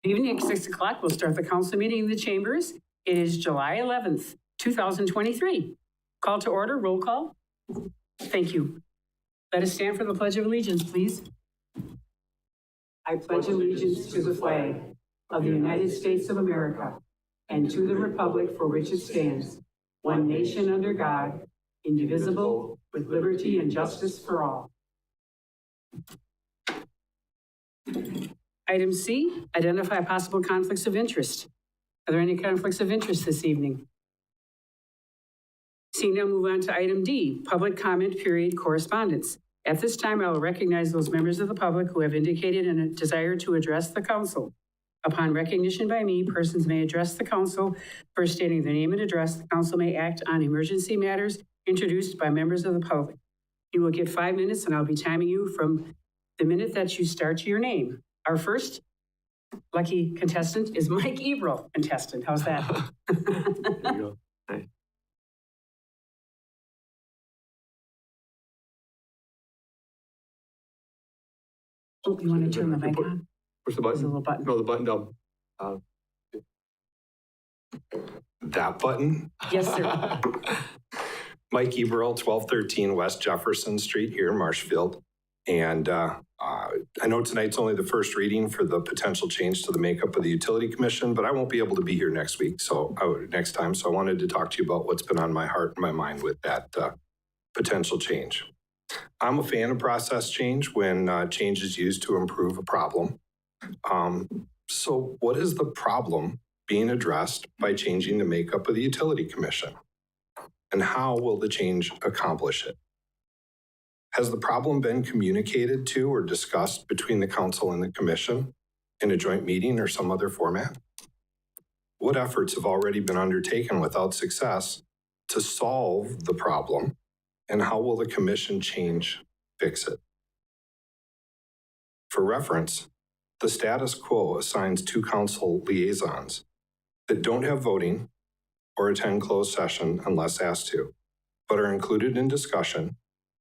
Evening at 6 o'clock, we'll start the council meeting in the chambers. It is July 11th, 2023. Call to order, roll call. Thank you. Let us stand for the Pledge of Allegiance, please. I pledge allegiance to the flag of the United States of America and to the republic for which it stands, one nation under God, indivisible, with liberty and justice for all. Item C, identify possible conflicts of interest. Are there any conflicts of interest this evening? Seeing none, move on to item D, public comment period correspondence. At this time, I will recognize those members of the public who have indicated a desire to address the council. Upon recognition by me, persons may address the council. First stating their name and address, the council may act on emergency matters introduced by members of the public. You will get 5 minutes and I'll be timing you from the minute that you start your name. Our first lucky contestant is Mike Ebrel, contestant. How's that? There you go. Nice. Oh, you want to turn the mic on? Push the There's a button. little button. No, the button down. That button? Yes, sir. Mike Eberl, 1213 West Jefferson Street here in Marshfield. And I know tonight's only the first reading for the potential change to the makeup of the Utility Commission, but I won't be able to be here next week, next time. So I wanted to talk to you about what's been on my heart and my mind with that potential change. I'm a fan of process change when change is used to improve a problem. So what is the problem being addressed by changing the makeup of the Utility Commission? And how will the change accomplish it? Has the problem been communicated to or discussed between the council and the commission in a joint meeting or some other format? What efforts have already been undertaken without success to solve the problem? And how will the commission change fix it? For reference, the status quo assigns 2 council liaisons that don't have voting or attend closed session unless asked to, but are included in discussion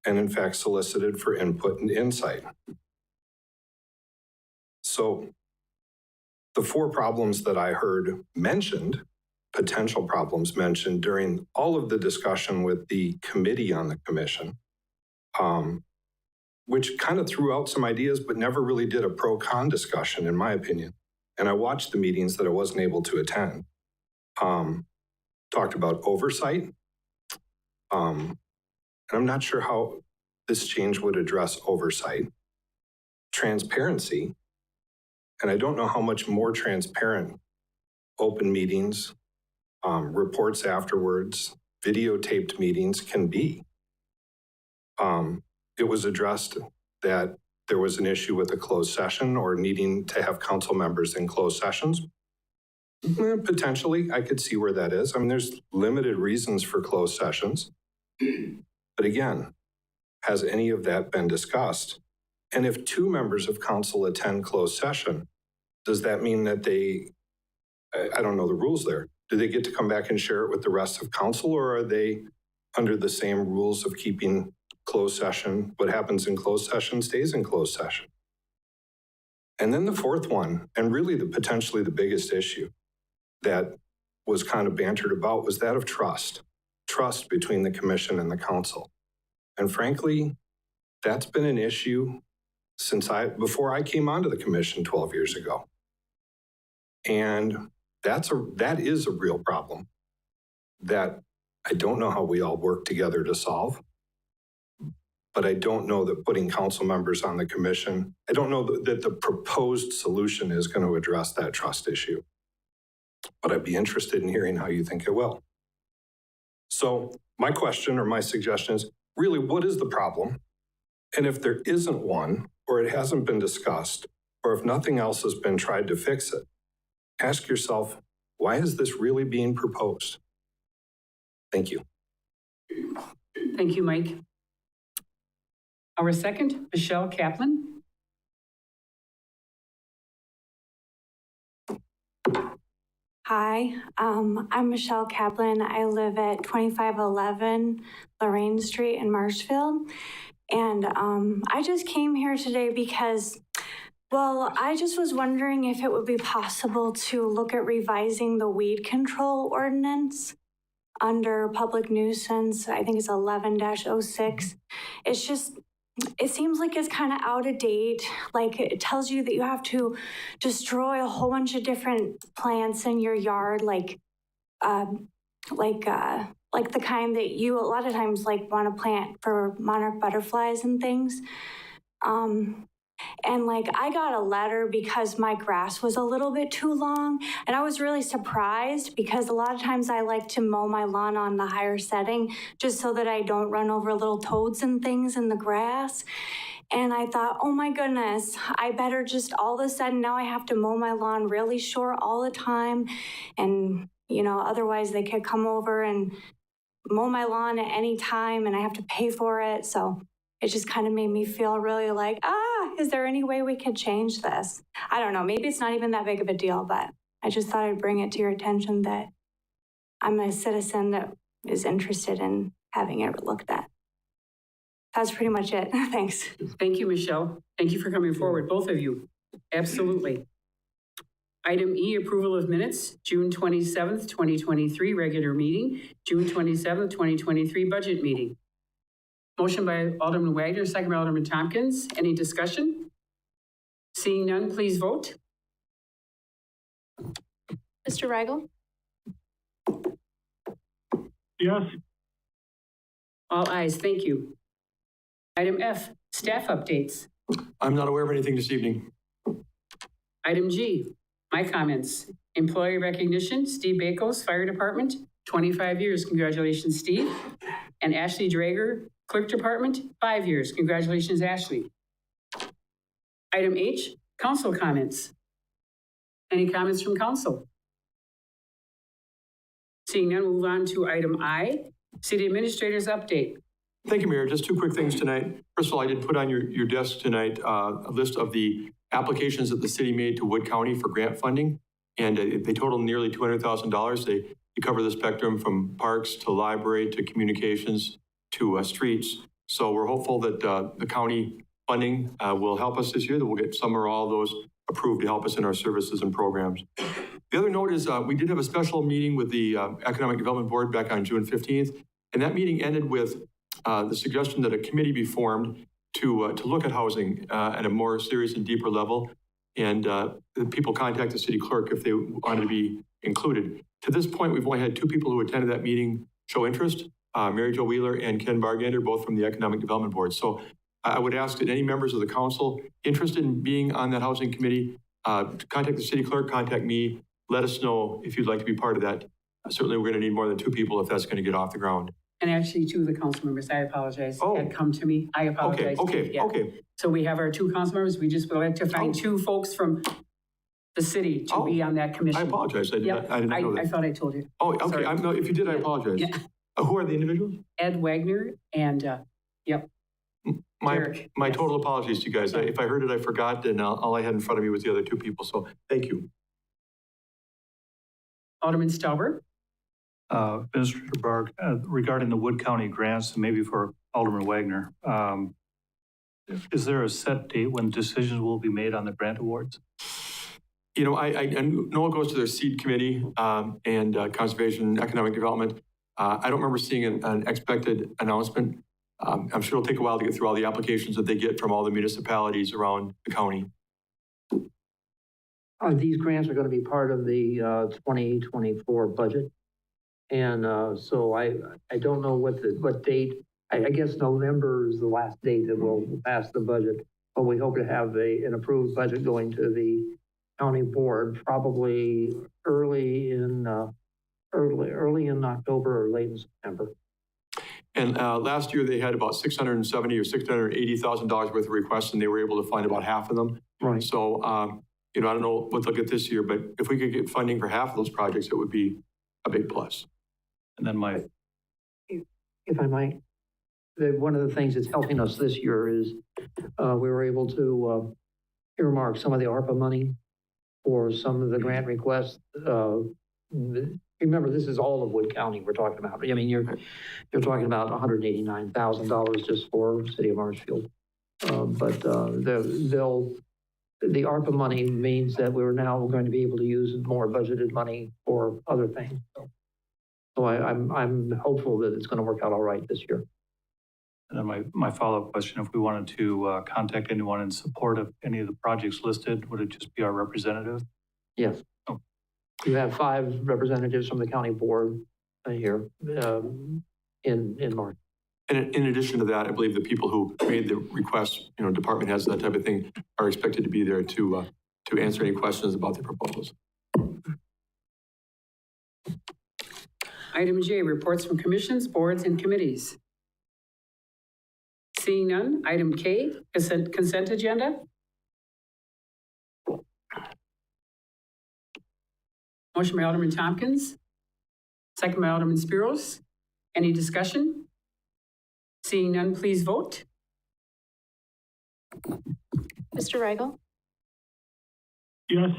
and in fact solicited for input and insight. So the 4 problems that I heard mentioned, potential problems mentioned during all of the discussion with the committee on the commission, which kind of threw out some ideas, but never really did a pro-con discussion, in my opinion. And I watched the meetings that I wasn't able to attend. Talked about oversight. And I'm not sure how this change would address oversight. Transparency. And I don't know how much more transparent open meetings, reports afterwards, videotaped meetings can be. It was addressed that there was an issue with a closed session or needing to have council members in closed sessions. Potentially, I could see where that is. I mean, there's limited reasons for closed sessions. But again, has any of that been discussed? And if 2 members of council attend closed session, does that mean that I don't know the rules there. Do they get to come back and share it with the rest of council, or are they under the same rules of keeping closed session? What happens in closed session stays in closed session. And then the 4th one, and really potentially the biggest issue that was kind of bantered about, was that of trust between the commission and the council. And frankly, that's been an issue before I came onto the commission 12 years ago. And that is a real problem that I don't know how we all work together to solve. But I don't know that putting council members on the commission, I don't know that the proposed solution is going to address that trust issue. But I'd be interested in hearing how you think it will. So my question or my suggestion is, really, what is the problem? And if there isn't one, or it hasn't been discussed, or if nothing else has been tried to fix it, ask yourself, why is this really being proposed? Thank you. Thank you, Mike. Our second, Michelle Kaplan. Hi, I'm Michelle Kaplan. I live at 2511 Lorraine Street in Marshfield. And I just came here today because Well, I just was wondering if it would be possible to look at revising the weed control ordinance under public nuisance. I think it's 11-06. It's just, it seems like it's kind of out of date. Like it tells you that you have to destroy a whole bunch of different plants in your yard, like the kind that you a lot of times like want to plant for monarch butterflies and things. And like I got a letter because my grass was a little bit too long, and I was really surprised because a lot of times I like to mow my lawn on the higher setting just so that I don't run over little toads and things in the grass. And I thought, oh my goodness, I better just all of a sudden now I have to mow my lawn really short all the time. And, you know, otherwise they could come over and mow my lawn at any time and I have to pay for it. So it just kind of made me feel really like, is there any way we could change this? I don't know. Maybe it's not even that big of a deal, but I just thought I'd bring it to your attention that I'm a citizen that is interested in having it looked at. That's pretty much it. Thanks. Thank you, Michelle. Thank you for coming forward, both of you. Absolutely. Item E, approval of minutes, June 27th, 2023, regular meeting, June 27th, 2023, budget meeting. Motion by Alderman Wagner, second by Alderman Tompkins. Any discussion? Seeing none, please vote. Mr. Rigel? Yes. All ayes, thank you. Item F, staff updates. I'm not aware of anything this evening. Item G, my comments. Employee recognition, Steve Bakos, Fire Department, 25 years. Congratulations, Steve. And Ashley Drager, Clerk Department, 5 years. Congratulations, Ashley. Item H, council comments. Any comments from council? Seeing none, we'll move on to item I, City Administrator's update. Thank you, Mayor. Just two quick things tonight. First of all, I did put on your desk tonight a list of the applications that the city made to Wood County for grant funding, and they total nearly $200,000. They cover the spectrum from parks to library to communications to streets. So we're hopeful that the county funding will help us this year, that we'll get some or all of those approved to help us in our services and programs. The other note is we did have a special meeting with the Economic Development Board back on June 15th, and that meeting ended with the suggestion that a committee be formed to look at housing at a more serious and deeper level, and people contact the city clerk if they wanted to be included. To this point, we've only had two people who attended that meeting show interest, Mary Jo Wheeler and Ken Bargander, both from the Economic Development Board. So I would ask that any members of the council interested in being on that housing committee, contact the city clerk, contact me, let us know if you'd like to be part of that. Certainly, we're going to need more than two people if that's going to get off the ground. And actually, two of the council members, I apologize, had come to me. I apologize. Okay. So we have our two council members. We just would like to find two folks from the city to be on that commission. I apologize. I did not know that. I thought I told you. Oh, okay. Sorry. No, if you did, I apologize. Yeah. Who are the individuals? Ed Wagner and, Derek. My Yes. total apologies to you guys. If I heard it, I forgot, and all I had in front of me was the other two people. So thank you. Alderman Stauber. Administrator Barg, regarding the Wood County grants, maybe for Alderman Wagner, is there a set date when decisions will be made on the grant awards? You know, I know it goes to their seed committee and conservation and economic development. I don't remember seeing an expected announcement. I'm sure it'll take a while to get through all the applications that they get from all the municipalities around the county. These grants are going to be part of the 2024 budget. And so I don't know what date. I guess November is the last date that we'll pass the budget. But we hope to have an approved budget going to the county board probably early in October or late in September. And last year they had about $670,000 or $680,000 worth of requests, and they were able to fund about half of them. Right. So, you know, I don't know what they'll get this year, but if we could get funding for half of those projects, it would be a big plus. And then If I might, one of the things that's helping us this year is we were able to earmark some of the ARPA money for some of the grant requests. Remember, this is all of Wood County we're talking about. I mean, you're talking about $189,000 just for the city of Marshfield. But the ARPA money means that we're now going to be able to use more budgeted money for other things. So I'm hopeful that it's going to work out all right this year. And then my follow-up question, if we wanted to contact anyone in support of any of the projects listed, would it just be our representative? Yes. Oh. You have 5 representatives from the county board here in March. And in addition to that, I believe the people who made the request, department heads, that type of thing, are expected to be there to answer any questions about the proposals. Item J, reports from commissions, boards, and committees. Seeing none. Item K, consent agenda. Motion by Alderman Tompkins, second by Alderman Spiros. Any discussion? Seeing none, please vote. Mr. Rigel? Yes.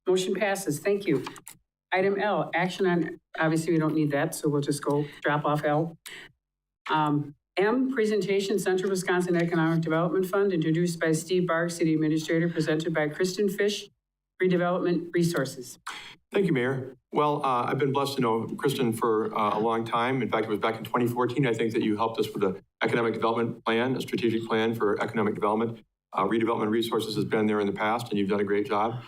Motion passes. Thank you. Item L, action on, obviously we don't need that, so we'll just go drop off L. M, presentation, Central Wisconsin Economic Development Fund, introduced by Steve Barg, City Administrator, presented by Kristen Fish, Redevelopment Resources. Thank you, Mayor. Well, I've been blessed to know Kristen for a long time. In fact, it was back in 2014, I think, that you helped us with the economic development plan, a strategic plan for economic development. Redevelopment Resources has been there in the past, and you've done a great job.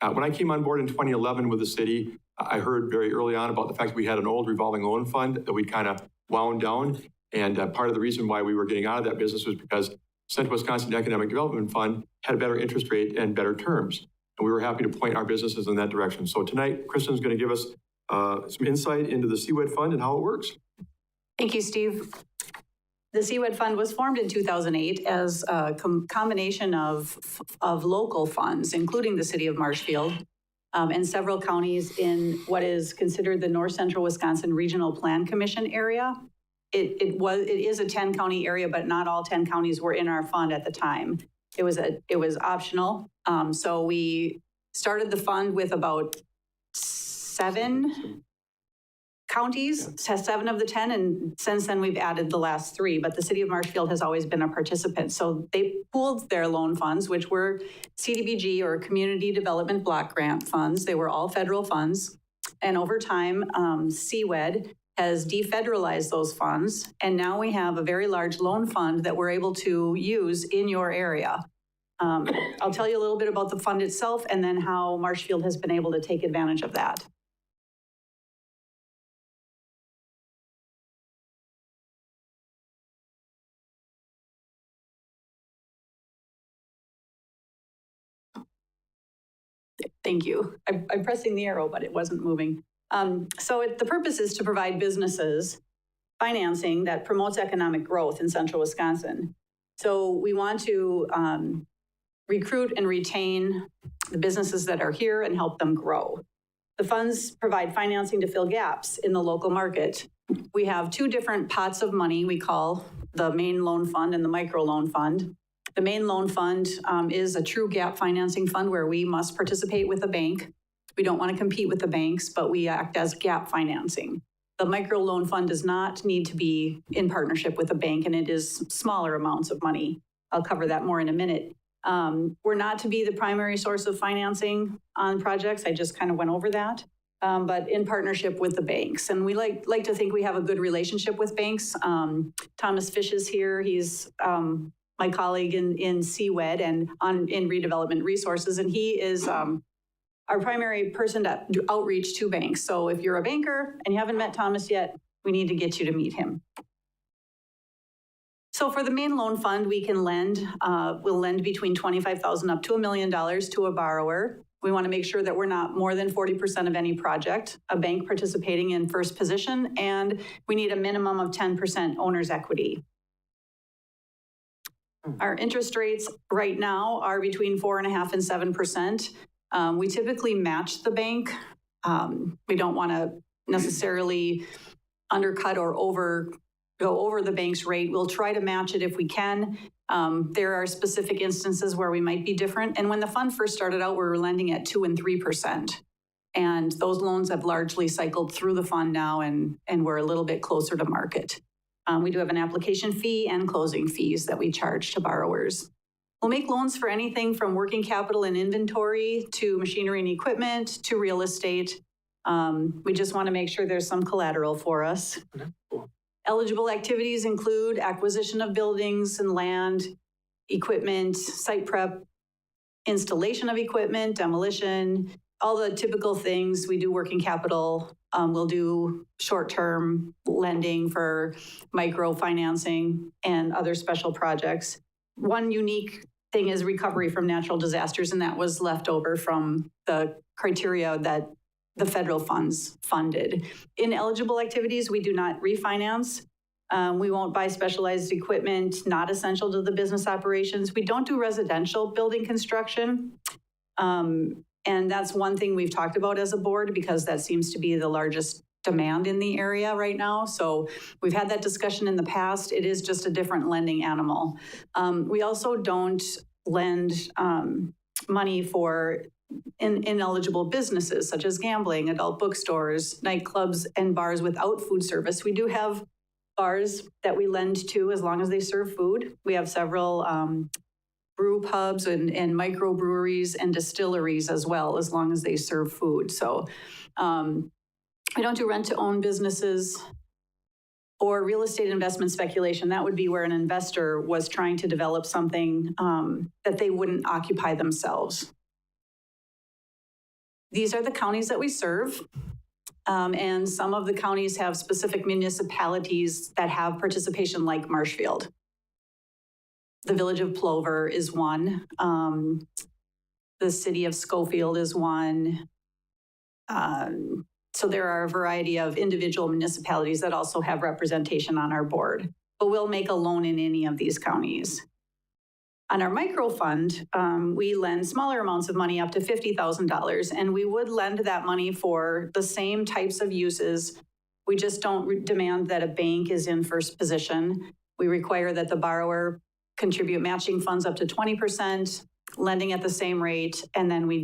When I came on board in 2011 with the city, I heard very early on about the fact that we had an old revolving loan fund that we kind of wound down. And part of the reason why we were getting out of that business was because Central Wisconsin Economic Development Fund had a better interest rate and better terms. And we were happy to point our businesses in that direction. So tonight, Kristen's going to give us some insight into the CWED Fund and how it works. Thank you, Steve. The CWED Fund was formed in 2008 as a combination of local funds, including the city of Marshfield, and several counties in what is considered the North Central Wisconsin Regional Plan Commission area. It is a 10-county area, but not all 10 counties were in our fund at the time. It was optional. So we started the fund with about 7 counties, 7 of the 10, and since then we've added the last 3, but the city of Marshfield has always been a participant. So they pooled their loan funds, which were CDBG or Community Development Block Grant funds. They were all federal funds. And over time, CWED has defederalized those funds. And now we have a very large loan fund that we're able to use in your area. I'll tell you a little bit about the fund itself and then how Marshfield has been able to take advantage of that. Thank you. I'm pressing the arrow, but it wasn't moving. The purpose is to provide businesses financing that promotes economic growth in central Wisconsin. So we want to recruit and retain the businesses that are here and help them grow. The funds provide financing to fill gaps in the local market. We have 2 different pots of money we call the main loan fund and the micro loan fund. The main loan fund is a true gap financing fund where we must participate with a bank. We don't want to compete with the banks, but we act as gap financing. The micro loan fund does not need to be in partnership with a bank, and it is smaller amounts of money. I'll cover that more in a minute. We're not to be the primary source of financing on projects. I just kind of went over that, but in partnership with the banks. And we like to think we have a good relationship with banks. Thomas Fish is here. He's my colleague in CWED and in Redevelopment Resources, and he is our primary person to do outreach to banks. So if you're a banker and you haven't met Thomas yet, we need to get you to meet him. So for the main loan fund, we can lend, we'll lend between $25,000 up to $1 million to a borrower. We want to make sure that we're not more than 40% of any project, a bank participating in first position, and we need a minimum of 10% owner's equity. Our interest rates right now are between 4.5% and 7%. We typically match the bank. We don't want to necessarily undercut or go over the bank's rate. We'll try to match it if we can. There are specific instances where we might be different. And when the fund first started out, we were lending at 2% and 3%. And those loans have largely cycled through the fund now, and we're a little bit closer to market. We do have an application fee and closing fees that we charge to borrowers. We'll make loans for anything from working capital and inventory to machinery and equipment to real estate. We just want to make sure there's some collateral for us. Eligible activities include acquisition of buildings and land, equipment, site prep, installation of equipment, demolition, all the typical things. We do working capital. We'll do short-term lending for microfinancing and other special projects. One unique thing is recovery from natural disasters, and that was left over from the criteria that the federal funds funded. In eligible activities, we do not refinance. We won't buy specialized equipment not essential to the business operations. We don't do residential building construction. And that's one thing we've talked about as a board because that seems to be the largest demand in the area right now. So we've had that discussion in the past. It is just a different lending animal. We also don't lend money for ineligible businesses such as gambling, adult bookstores, nightclubs, and bars without food service. We do have bars that we lend to as long as they serve food. We have several brew pubs and microbreweries and distilleries as well, as long as they serve food. So we don't do rent-to-own businesses or real estate investment speculation. That would be where an investor was trying to develop something that they wouldn't occupy themselves. These are the counties that we serve. And some of the counties have specific municipalities that have participation like Marshfield. The village of Plover is one. The city of Schofield is one. So there are a variety of individual municipalities that also have representation on our board, but we'll make a loan in any of these counties. On our micro fund, we lend smaller amounts of money up to $50,000, and we would lend that money for the same types of uses. We just don't demand that a bank is in first position. We require that the borrower contribute matching funds up to 20%, lending at the same rate, and then we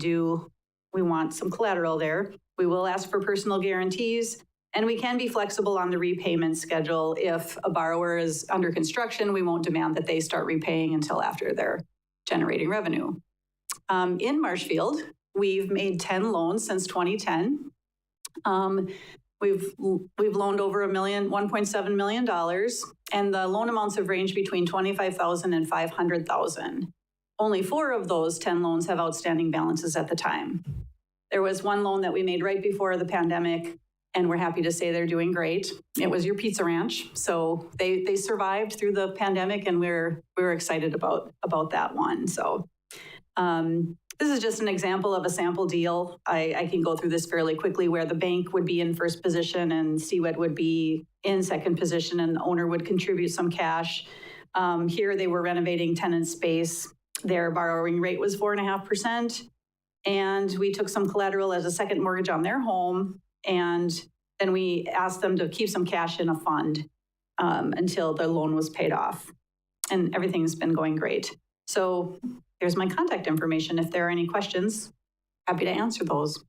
want some collateral there. We will ask for personal guarantees, and we can be flexible on the repayment schedule. If a borrower is under construction, we won't demand that they start repaying until after they're generating revenue. In Marshfield, we've made 10 loans since 2010. We've loaned over $1.7 million, and the loan amounts have ranged between $25,000 and $500,000. Only 4 of those 10 loans have outstanding balances at the time. There was one loan that we made right before the pandemic, and we're happy to say they're doing great. It was your pizza ranch, so they survived through the pandemic, and we were excited about that one. So this is just an example of a sample deal. I can go through this fairly quickly, where the bank would be in first position and CWED would be in second position, and the owner would contribute some cash. Here they were renovating tenant space. Their borrowing rate was 4.5%. And we took some collateral as a second mortgage on their home. And then we asked them to keep some cash in a fund until the loan was paid off. And everything's been going great. So here's my contact information. If there are any questions, happy to answer those.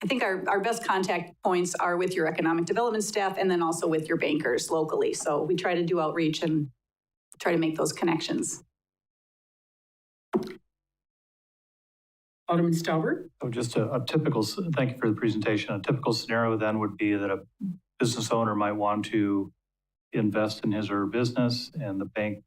I think our best contact points are with your economic development staff and then also with your bankers locally. So we try to do outreach and try to make those connections. Alderman Stauber. So just a typical, thank you for the presentation. A typical scenario then would be that a business owner might want to invest in his or her business, and the bank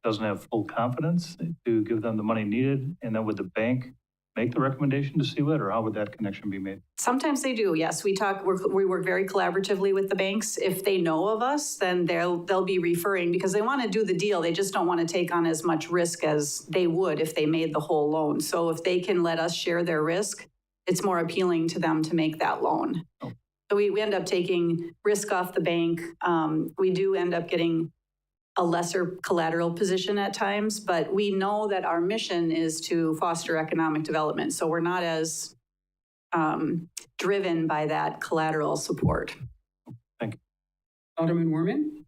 doesn't have full confidence to give them the money needed. And then would the bank make the recommendation to CWED, or how would that connection be made? Sometimes they do, yes. We work very collaboratively with the banks. If they know of us, then they'll be referring because they want to do the deal. They just don't want to take on as much risk as they would if they made the whole loan. So if they can let us share their risk, it's more appealing to them to make that loan. Oh. So we end up taking risk off the bank. We do end up getting a lesser collateral position at times, but we know that our mission is to foster economic development. So we're not as driven by that collateral support. Thank you. Alderman Werman.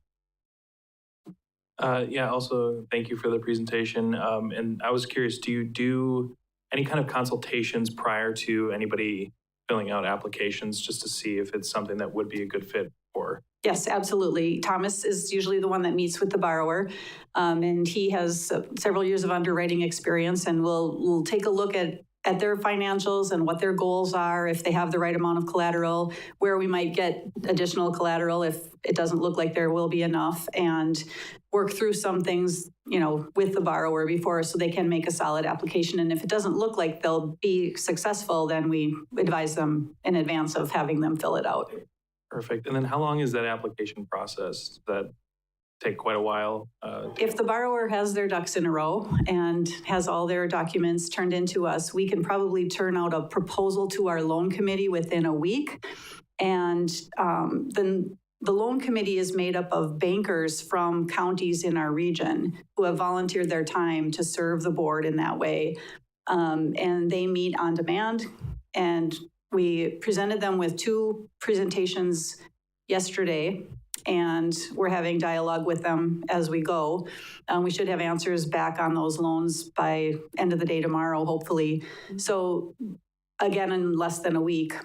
Yeah, also thank you for the presentation. And I was curious, do you do any kind of consultations prior to anybody filling out applications just to see if it's something that would be a good fit for borrower? Yes, absolutely. Thomas is usually the one that meets with the borrower, and he has several years of underwriting experience, and we'll take a look at their financials and what their goals are, if they have the right amount of collateral, where we might get additional collateral if it doesn't look like there will be enough, and work through some things, with the borrower before so they can make a solid application. And if it doesn't look like they'll be successful, then we advise them in advance of having them fill it out. Perfect. And then how long is that application process? Does that take quite a while? If the borrower has their ducks in a row and has all their documents turned into us, we can probably turn out a proposal to our loan committee within a week. And then the loan committee is made up of bankers from counties in our region who have volunteered their time to serve the board in that way. And they meet on demand. And we presented them with 2 presentations yesterday, and we're having dialogue with them as we go. We should have answers back on those loans by end of the day tomorrow, hopefully. So again, in less than a week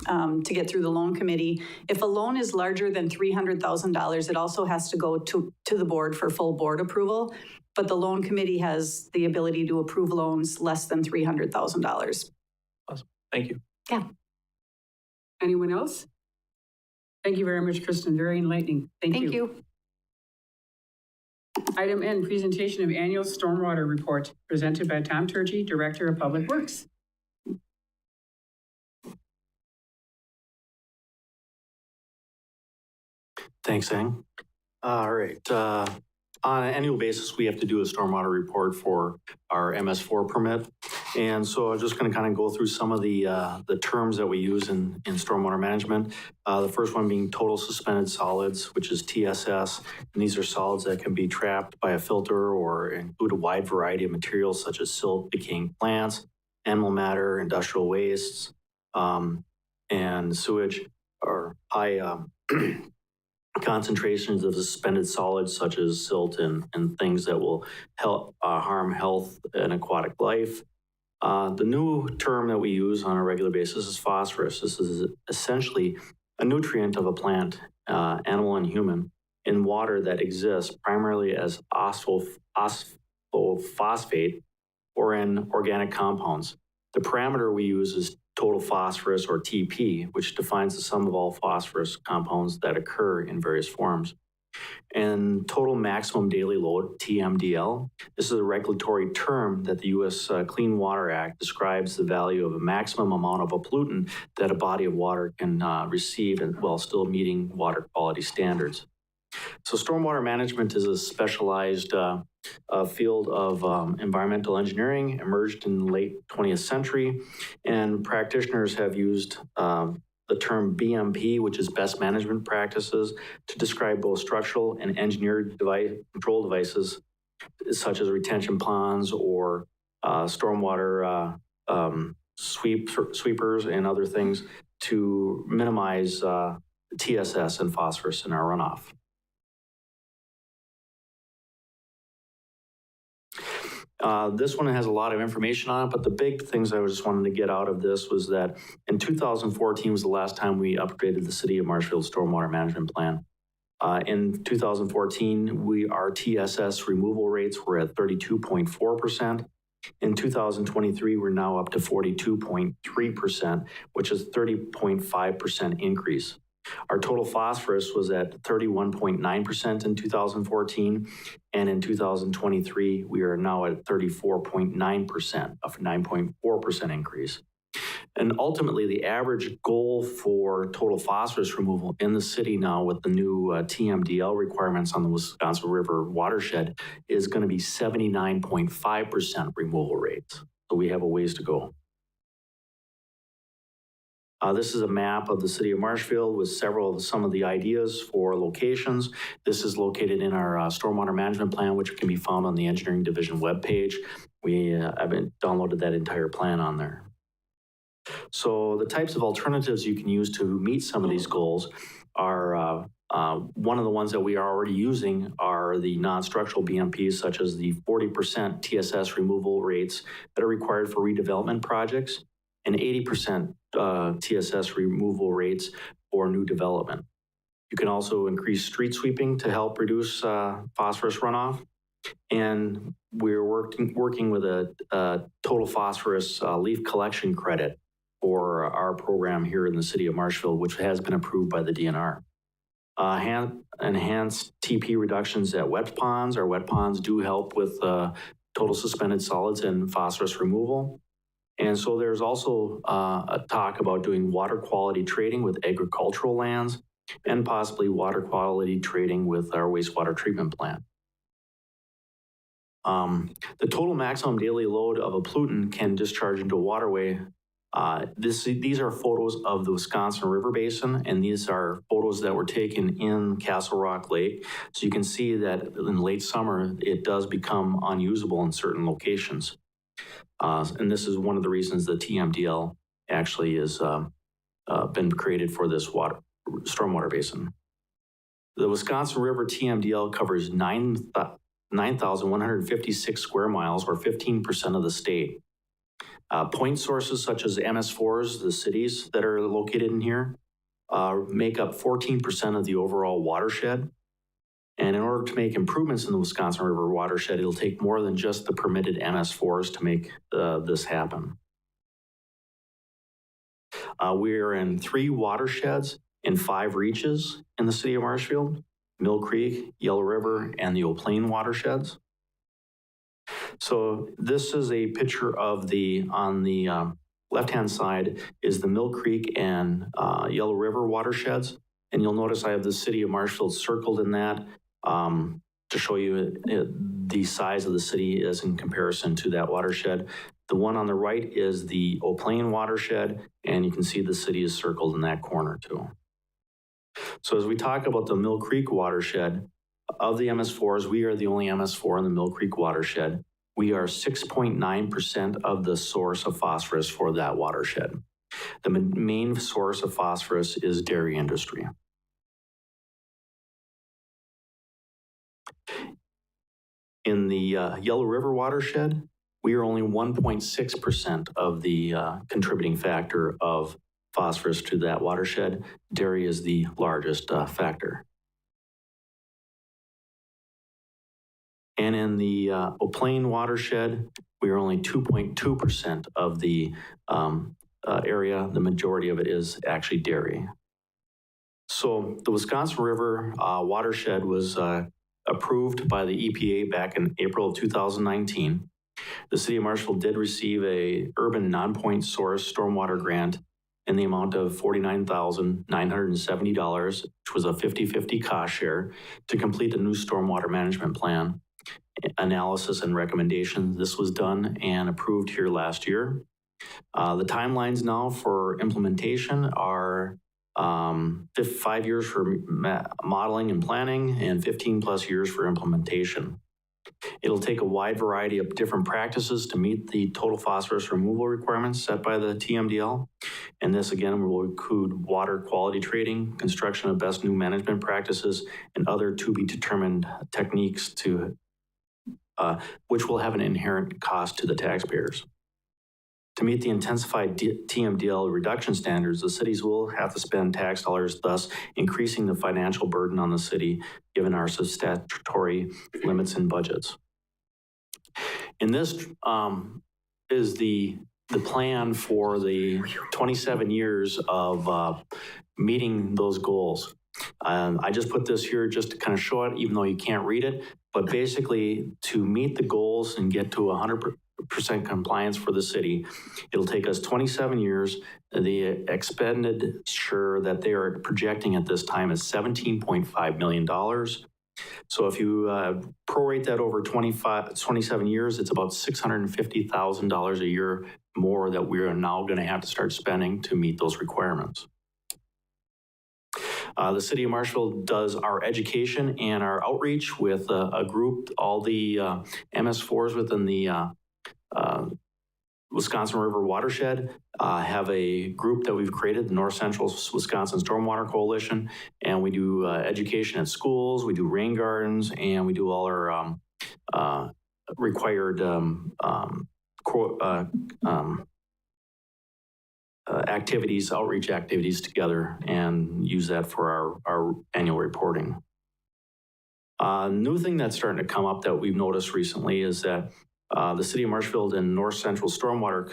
to get through the loan committee. If a loan is larger than $300,000, it also has to go to the board for full board approval. But the loan committee has the ability to approve loans less than $300,000. Awesome. Thank you. Yeah. Anyone else? Thank you very much, Kristen. Very enlightening. Thank you. Item N, presentation of annual stormwater report presented by Tom Turgey, Director of Public Works. Thanks, Ang. All right. On an annual basis, we have to do a stormwater report for our MS4 permit. And so I'm just going to kind of go through some of the terms that we use in stormwater management. The first one being total suspended solids, which is TSS. And these are solids that can be trapped by a filter or include a wide variety of materials such as silt, decaying plants, animal matter, industrial wastes, and sewage, or high concentrations of suspended solids such as silt and things that will help harm health and aquatic life. The new term that we use on a regular basis is phosphorus. This is essentially a nutrient of a plant, animal and human, in water that exists primarily as phosphate or in organic compounds. The parameter we use is total phosphorus, or TP, which defines the sum of all phosphorus compounds that occur in various forms. And total maximum daily load, TMDL, this is a regulatory term that the U.S. Clean Water Act describes the value of a maximum amount of a pollutant that a body of water can receive while still meeting water quality standards. So stormwater management is a specialized field of environmental engineering, emerged in the late 20th century, and practitioners have used the term BMP, which is best management practices, to describe both structural and engineered control devices, such as retention ponds or stormwater sweepers and other things to minimize TSS and phosphorus in our runoff. This one has a lot of information on it, but the big things I just wanted to get out of this was that in 2014 was the last time we upgraded the City of Marshfield Stormwater Management Plan. In 2014, our TSS removal rates were at 32.4%. In 2023, we're now up to 42.3%, which is a 30.5% increase. Our total phosphorus was at 31.9% in 2014, and in 2023, we are now at 34.9%, a 9.4% increase. And ultimately, the average goal for total phosphorus removal in the city now with the new TMDL requirements on the Wisconsin River watershed is going to be 79.5% removal rates. So we have a ways to go. This is a map of the city of Marshfield with some of the ideas for locations. This is located in our stormwater management plan, which can be found on the engineering division webpage. We haven't downloaded that entire plan on there. So the types of alternatives you can use to meet some of these goals are one of the ones that we are already using are the non-structural BMPs, such as the 40% TSS removal rates that are required for redevelopment projects and 80% TSS removal rates for new development. You can also increase street sweeping to help reduce phosphorus runoff. And we're working with a total phosphorus leaf collection credit for our program here in the city of Marshfield, which has been approved by the DNR. Enhanced TP reductions at wet ponds. Our wet ponds do help with total suspended solids and phosphorus removal. And so there's also a talk about doing water quality trading with agricultural lands and possibly water quality trading with our wastewater treatment plant. The total maximum daily load of a pollutant can discharge into a waterway. These are photos of the Wisconsin River Basin, and these are photos that were taken in Castle Rock Lake. So you can see that in late summer, it does become unusable in certain locations. And this is one of the reasons the TMDL actually has been created for this stormwater basin. The Wisconsin River TMDL covers 9,156 square miles, or 15% of the state. Point sources such as MS4s, the cities that are located in here, make up 14% of the overall watershed. And in order to make improvements in the Wisconsin River watershed, it'll take more than just the permitted MS4s to make this happen. We are in 3 watersheds and 5 reaches in the city of Marshfield: Mill Creek, Yellow River, and the Eau Plaine watersheds. So this is a picture of on the left-hand side is the Mill Creek and Yellow River watersheds. And you'll notice I have the city of Marshfield circled in that to show you the size of the city is in comparison to that watershed. The one on the right is the Eau Plaine watershed, and you can see the city is circled in that corner too. So as we talk about the Mill Creek watershed, of the MS4s, we are the only MS4 in the Mill Creek watershed. We are 6.9% of the source of phosphorus for that watershed. The main source of phosphorus is dairy industry. In the Yellow River watershed, we are only 1.6% of the contributing factor of phosphorus to that watershed. Dairy is the largest factor. And in the Eau Plaine watershed, we are only 2.2% of the area. The majority of it is actually dairy. So the Wisconsin River watershed was approved by the EPA back in April of 2019. The city of Marshfield did receive a urban non-point source stormwater grant in the amount of $49,970, which was a 50-50 cost share, to complete the new stormwater management plan analysis and recommendations. This was done and approved here last year. The timelines now for implementation are 5 years for modeling and planning and 15 plus years for implementation. It'll take a wide variety of different practices to meet the total phosphorus removal requirements set by the TMDL. And this again will include water quality trading, construction of best new management practices, and other to be determined techniques which will have an inherent cost to the taxpayers. To meet the intensified TMDL reduction standards, the cities will have to spend tax dollars, thus increasing the financial burden on the city, given our statutory limits and budgets. And this is the plan for the 27 years of meeting those goals. I just put this here just to kind of show it, even though you can't read it. But basically, to meet the goals and get to 100% compliance for the city, it'll take us 27 years. The expenditure that they are projecting at this time is $17.5 million. So if you prorate that over 27 years, it's about $650,000 a year more that we are now going to have to start spending to meet those requirements. The city of Marshfield does our education and our outreach with a group. All the MS4s within the Wisconsin River watershed have a group that we've created, the North Central Wisconsin Stormwater Coalition, and we do education at schools, we do rain gardens, and we do all our required activities, outreach activities together and use that for our annual reporting. New thing that's starting to come up that we've noticed recently is that the City of Marshfield and North Central Stormwater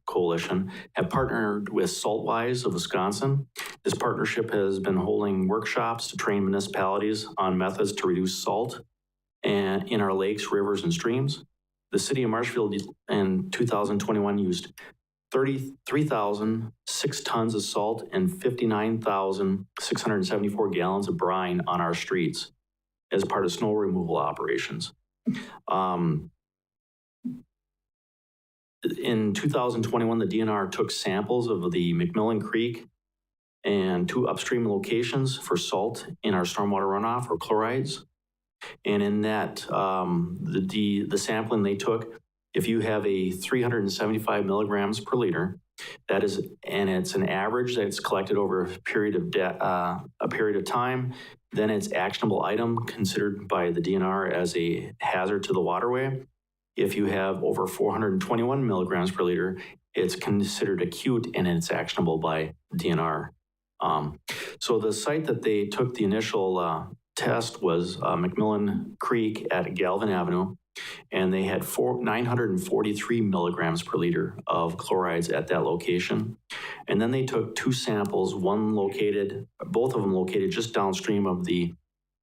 Coalition have partnered with Saltwise of Wisconsin. This partnership has been holding workshops to train municipalities on methods to reduce salt and in our lakes, rivers, and streams. The City of Marshfield in 2021 used 33,006 tons of salt and 59,674 gallons of brine on our streets as part of snow removal operations. In 2021, the DNR took samples of the McMillan Creek and 2 upstream locations for salt in our stormwater runoff or chlorides. And in that, the sampling they took, if you have a 375 milligrams per liter, that is, and it's an average that's collected over a period of time, then it's actionable item considered by the DNR as a hazard to the waterway. If you have over 421 milligrams per liter, it's considered acute and it's actionable by DNR. So the site that they took the initial test was McMillan Creek at Galvin Avenue, and they had 943 milligrams per liter of chlorides at that location. And then they took 2 samples, both of them located just downstream of the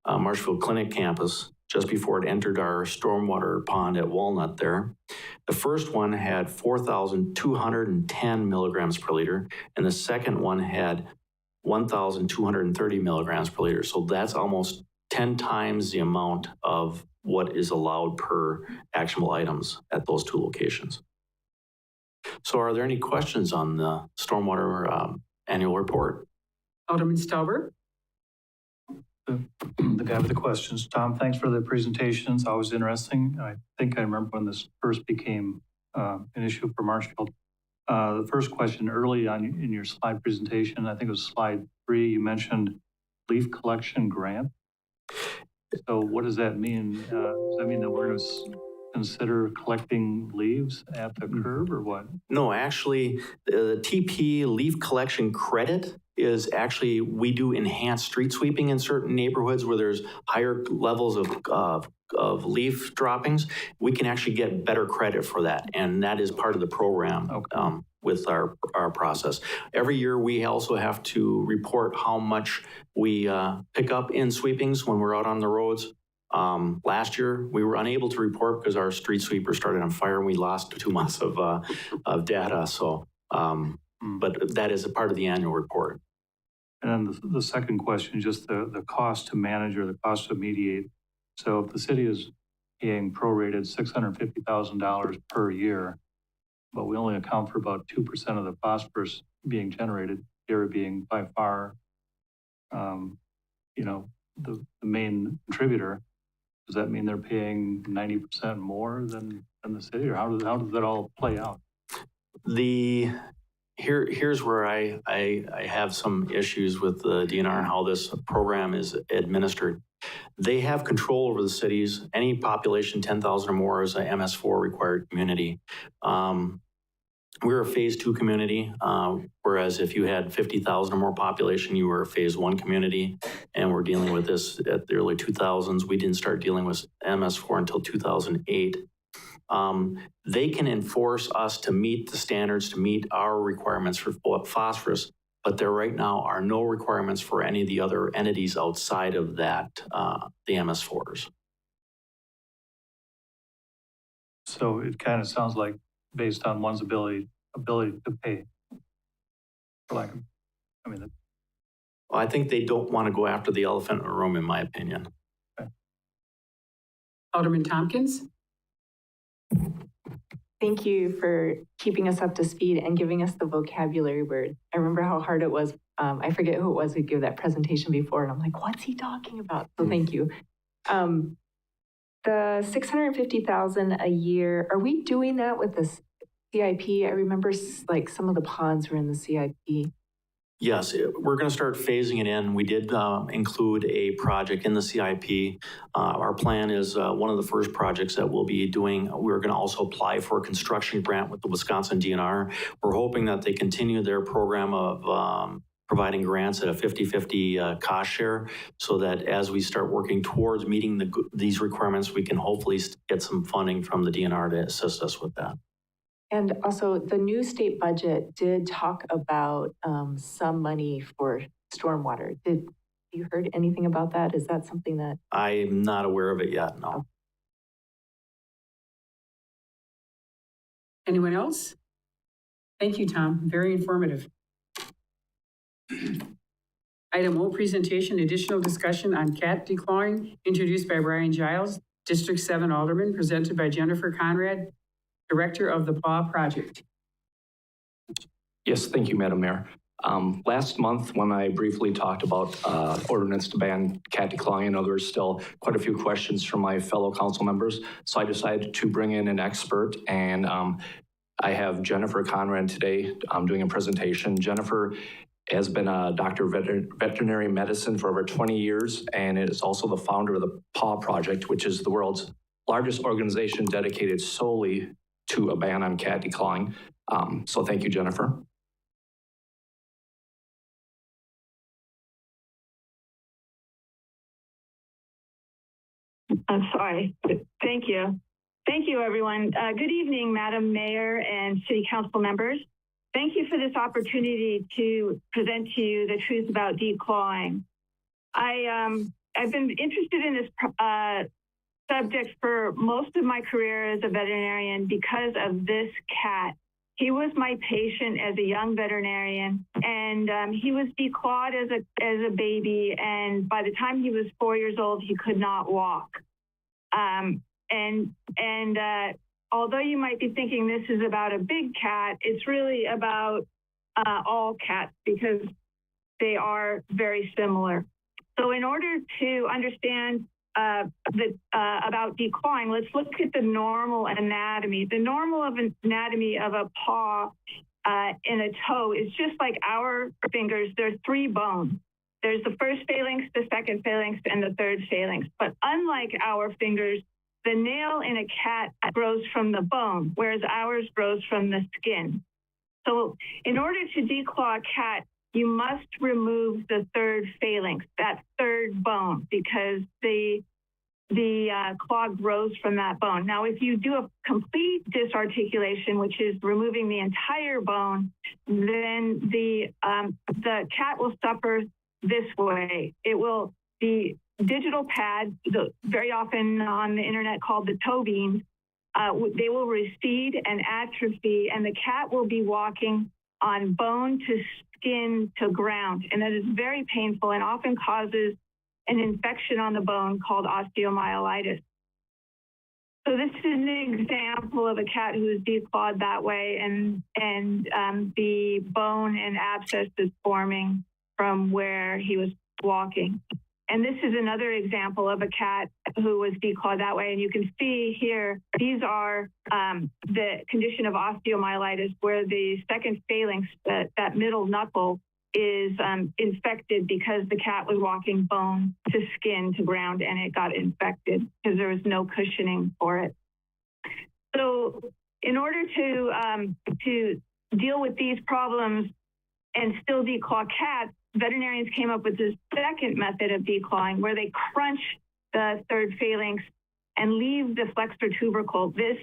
Marshfield Clinic campus, just before it entered our stormwater pond at Walnut there. The first one had 4,210 milligrams per liter, and the second one had 1,230 milligrams per liter. So that's almost 10 times the amount of what is allowed per actionable items at those 2 locations. So are there any questions on the stormwater annual report? Alderman Stauber. The guy with the questions. Tom, thanks for the presentations. Always interesting. I think I remember when this first became an issue for Marshfield. The first question early on in your slide presentation, I think it was slide 3, you mentioned leaf collection grant. So what does that mean? Does that mean that we're going to consider collecting leaves at the curb or what? No, actually, the TP leaf collection credit is actually, we do enhanced street sweeping in certain neighborhoods where there's higher levels of leaf droppings. We can actually get better credit for that, and that is part of the program. Okay. With our process. Every year we also have to report how much we pick up in sweepings when we're out on the roads. Last year we were unable to report because our street sweeper started on fire and we lost 2 months of data. So, but that is a part of the annual report. And then the second question, just the cost to manage or the cost to mediate. So if the city is paying prorated $650,000 per year, but we only account for about 2% of the phosphorus being generated, here being by far, the main contributor. Does that mean they're paying 90% more than the city, or how does that all play out? Here's where I have some issues with the DNR and how this program is administered. They have control over the cities. Any population 10,000 or more is a MS4 required community. We're a phase 2 community, whereas if you had 50,000 or more population, you were a phase 1 community, and we're dealing with this at the early 2000s. We didn't start dealing with MS4 until 2008. They can enforce us to meet the standards, to meet our requirements for phosphorus, but there right now are no requirements for any of the other entities outside of that, the MS4s. So it kind of sounds like based on one's ability to pay. I think they don't want to go after the elephant in the room, in my opinion. Okay. Alderman Tompkins. Thank you for keeping us up to speed and giving us the vocabulary word. I remember how hard it was. I forget who it was who gave that presentation before, and I'm like, what's he talking about? So thank you. The $650,000 a year, are we doing that with the CIP? I remember like some of the ponds were in the CIP. Yes, we're going to start phasing it in. We did include a project in the CIP. Our plan is one of the first projects that we'll be doing, we're going to also apply for a construction grant with the Wisconsin DNR. We're hoping that they continue their program of providing grants at a 50-50 cost share, so that as we start working towards meeting these requirements, we can hopefully get some funding from the DNR to assist us with that. And also, the new state budget did talk about some money for stormwater. Did you heard anything about that? Is that something that? I'm not aware of it yet, no. Anyone else? Thank you, Tom. Very informative. Item O, presentation, additional discussion on cat declawing, introduced by Brian Giles, District 7 Alderman, presented by Jennifer Conrad, Director of the PAW Project. Yes, thank you, Madam Mayor. Last month, when I briefly talked about ordinance to ban cat declawing, I know there were still quite a few questions from my fellow council members, so I decided to bring in an expert, and I have Jennifer Conrad today doing a presentation. Jennifer has been a doctor of veterinary medicine for over 20 years, and is also the founder of the PAW Project, which is the world's largest organization dedicated solely to a ban on cat declawing. So thank you, Jennifer. I'm sorry. Thank you. Thank you, everyone. Good evening, Madam Mayor and City Council members. Thank you for this opportunity to present to you the truth about declawing. I've been interested in this subject for most of my career as a veterinarian because of this cat. He was my patient as a young veterinarian, and he was declawed as a baby, and by the time he was 4 years old, he could not walk. Although you might be thinking this is about a big cat, it's really about all cats because they are very similar. So in order to understand about declawing, let's look at the normal anatomy. The normal anatomy of a paw and a toe is just like our fingers. There's 3 bones. There's the first phalanx, the second phalanx, and the third phalanx. But unlike our fingers, the nail in a cat grows from the bone, whereas ours grows from the skin. So in order to declaw a cat, you must remove the third phalanx, that third bone, because the claw grows from that bone. Now, if you do a complete disarticulation, which is removing the entire bone, then the cat will suffer this way. It will, the digital pad, very often on the internet called the toe beans, they will recede and atrophy, and the cat will be walking on bone to skin to ground. And that is very painful and often causes an infection on the bone called osteomyelitis. So this is an example of a cat who is declawed that way, and the bone and abscess is forming from where he was walking. And this is another example of a cat who was declawed that way. And you can see here, these are the condition of osteomyelitis, where the second phalanx, that middle knuckle, is infected because the cat was walking bone to skin to ground, and it got infected because there was no cushioning for it. So in order to deal with these problems and still declaw cats, veterinarians came up with this second method of declawing, where they crunch the third phalanx and leave the flexor tubercle. This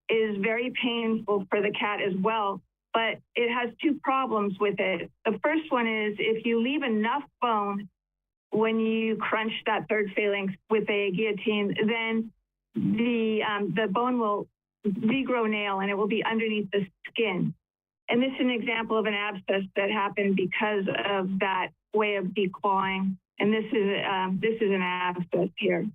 is very painful for the cat as well, but it has 2 problems with it. The first one is if you leave enough bone when you crunch that third phalanx with a guillotine, then the bone will regrow nail and it will be underneath the skin. And this is an example of an abscess that happened because of that way of declawing. And this is an abscess here.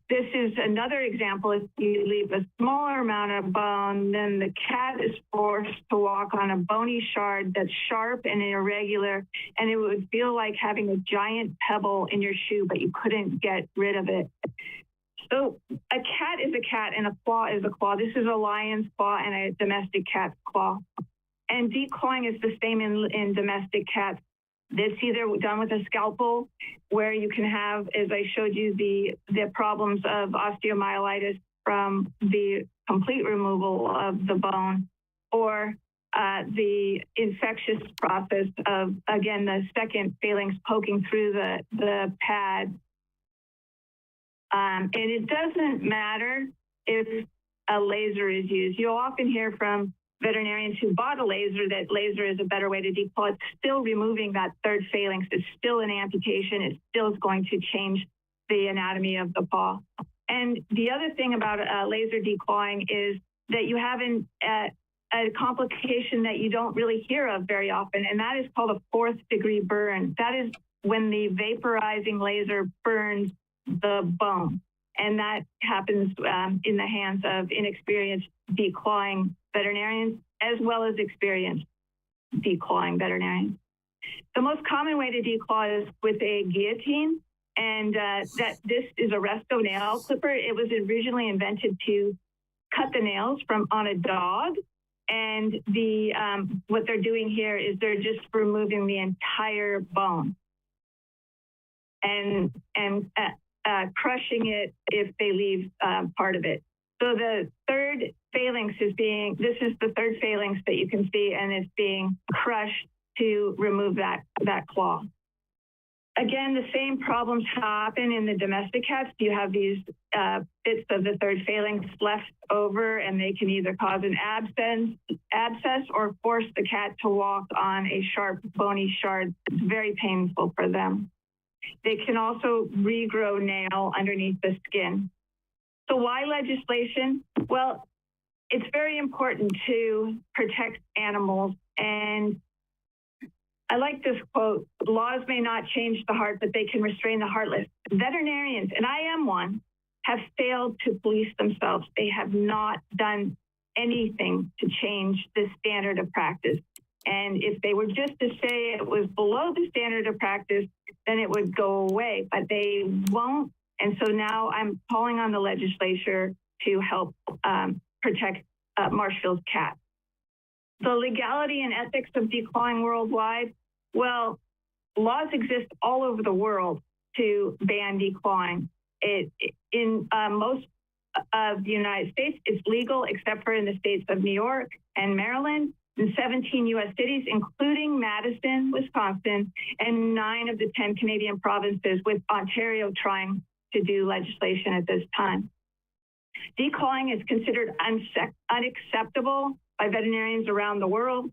This is another example. If you leave a smaller amount of bone, then the cat is forced to walk on a bony shard that's sharp and irregular, and it would feel like having a giant pebble in your shoe, but you couldn't get rid of it. So a cat is a cat and a claw is a claw. This is a lion's claw and a domestic cat's claw. And declawing is the same in domestic cats. It's either done with a scalpel, where you can have, as I showed you, the problems of osteomyelitis from the complete removal of the bone, or the infectious process of, again, the second phalanx poking through the pad. And it doesn't matter if a laser is used. You'll often hear from veterinarians who bought a laser that laser is a better way to declaw. It's still removing that third phalanx. It's still an amputation. It still is going to change the anatomy of the paw. And the other thing about laser declawing is that you have a complication that you don't really hear of very often, and that is called a 4th degree burn. That is when the vaporizing laser burns the bone. And that happens in the hands of inexperienced declawing veterinarians, as well as experienced declawing veterinarians. The most common way to declaw is with a guillotine, and that this is a resto nail clipper. It was originally invented to cut the nails on a dog, and what they're doing here is they're just removing the entire bone and crushing it if they leave part of it. So the third phalanx this is the third phalanx that you can see, and it's being crushed to remove that claw. Again, the same problems happen in the domestic cats. You have these bits of the third phalanx left over, and they can either cause an abscess or force the cat to walk on a sharp, bony shard. It's very painful for them. They can also regrow nail underneath the skin. So why legislation? Well, it's very important to protect animals. And I like this quote: laws may not change the heart, but they can restrain the heartless. Veterinarians, and I am one, have failed to police themselves. They have not done anything to change the standard of practice. And if they were just to say it was below the standard of practice, then it would go away, but they won't. And so now I'm calling on the legislature to help protect Marshfield's cats. The legality and ethics of declawing worldwide, well, laws exist all over the world to ban declawing. In most of the United States, it's legal except for in the states of New York and Maryland, in 17 U.S. cities, including Madison, Wisconsin, and 9 of the 10 Canadian provinces, with Ontario trying to do legislation at this time. Declawing is considered unacceptable by veterinarians around the world,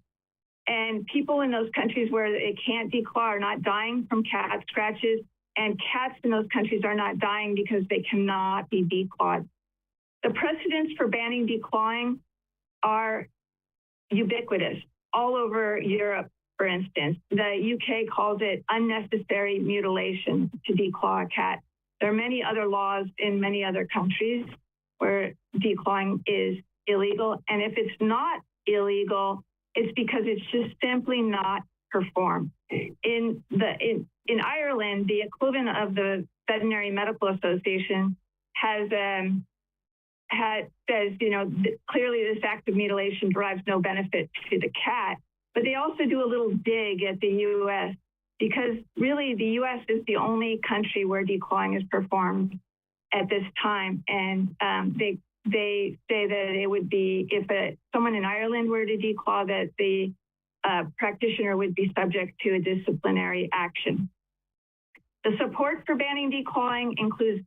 and people in those countries where they can't declaw are not dying from cat scratches, and cats in those countries are not dying because they cannot be declawed. The precedents for banning declawing are ubiquitous all over Europe, for instance. The UK calls it unnecessary mutilation to declaw a cat. There are many other laws in many other countries where declawing is illegal. And if it's not illegal, it's because it's just simply not performed. In Ireland, the equivalent of the Veterinary Medical Association says, clearly this act of mutilation derives no benefit to the cat, but they also do a little dig at the U.S. because really the U.S. is the only country where declawing is performed at this time. And they say that it would be, if someone in Ireland were to declaw, that the practitioner would be subject to a disciplinary action. The support for banning declawing includes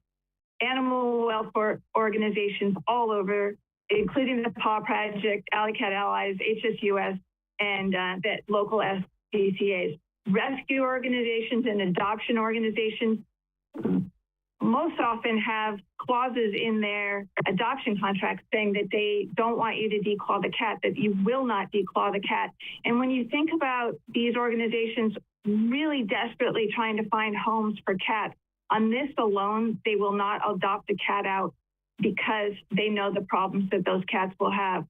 animal welfare organizations all over, including the Paw Project, Alley Cat Allies, HSUS, and the local SPCAs. Rescue organizations and adoption organizations most often have clauses in their adoption contracts saying that they don't want you to declaw the cat, that you will not declaw the cat. And when you think about these organizations really desperately trying to find homes for cats, on this alone, they will not adopt a cat out because they know the problems that those cats will have.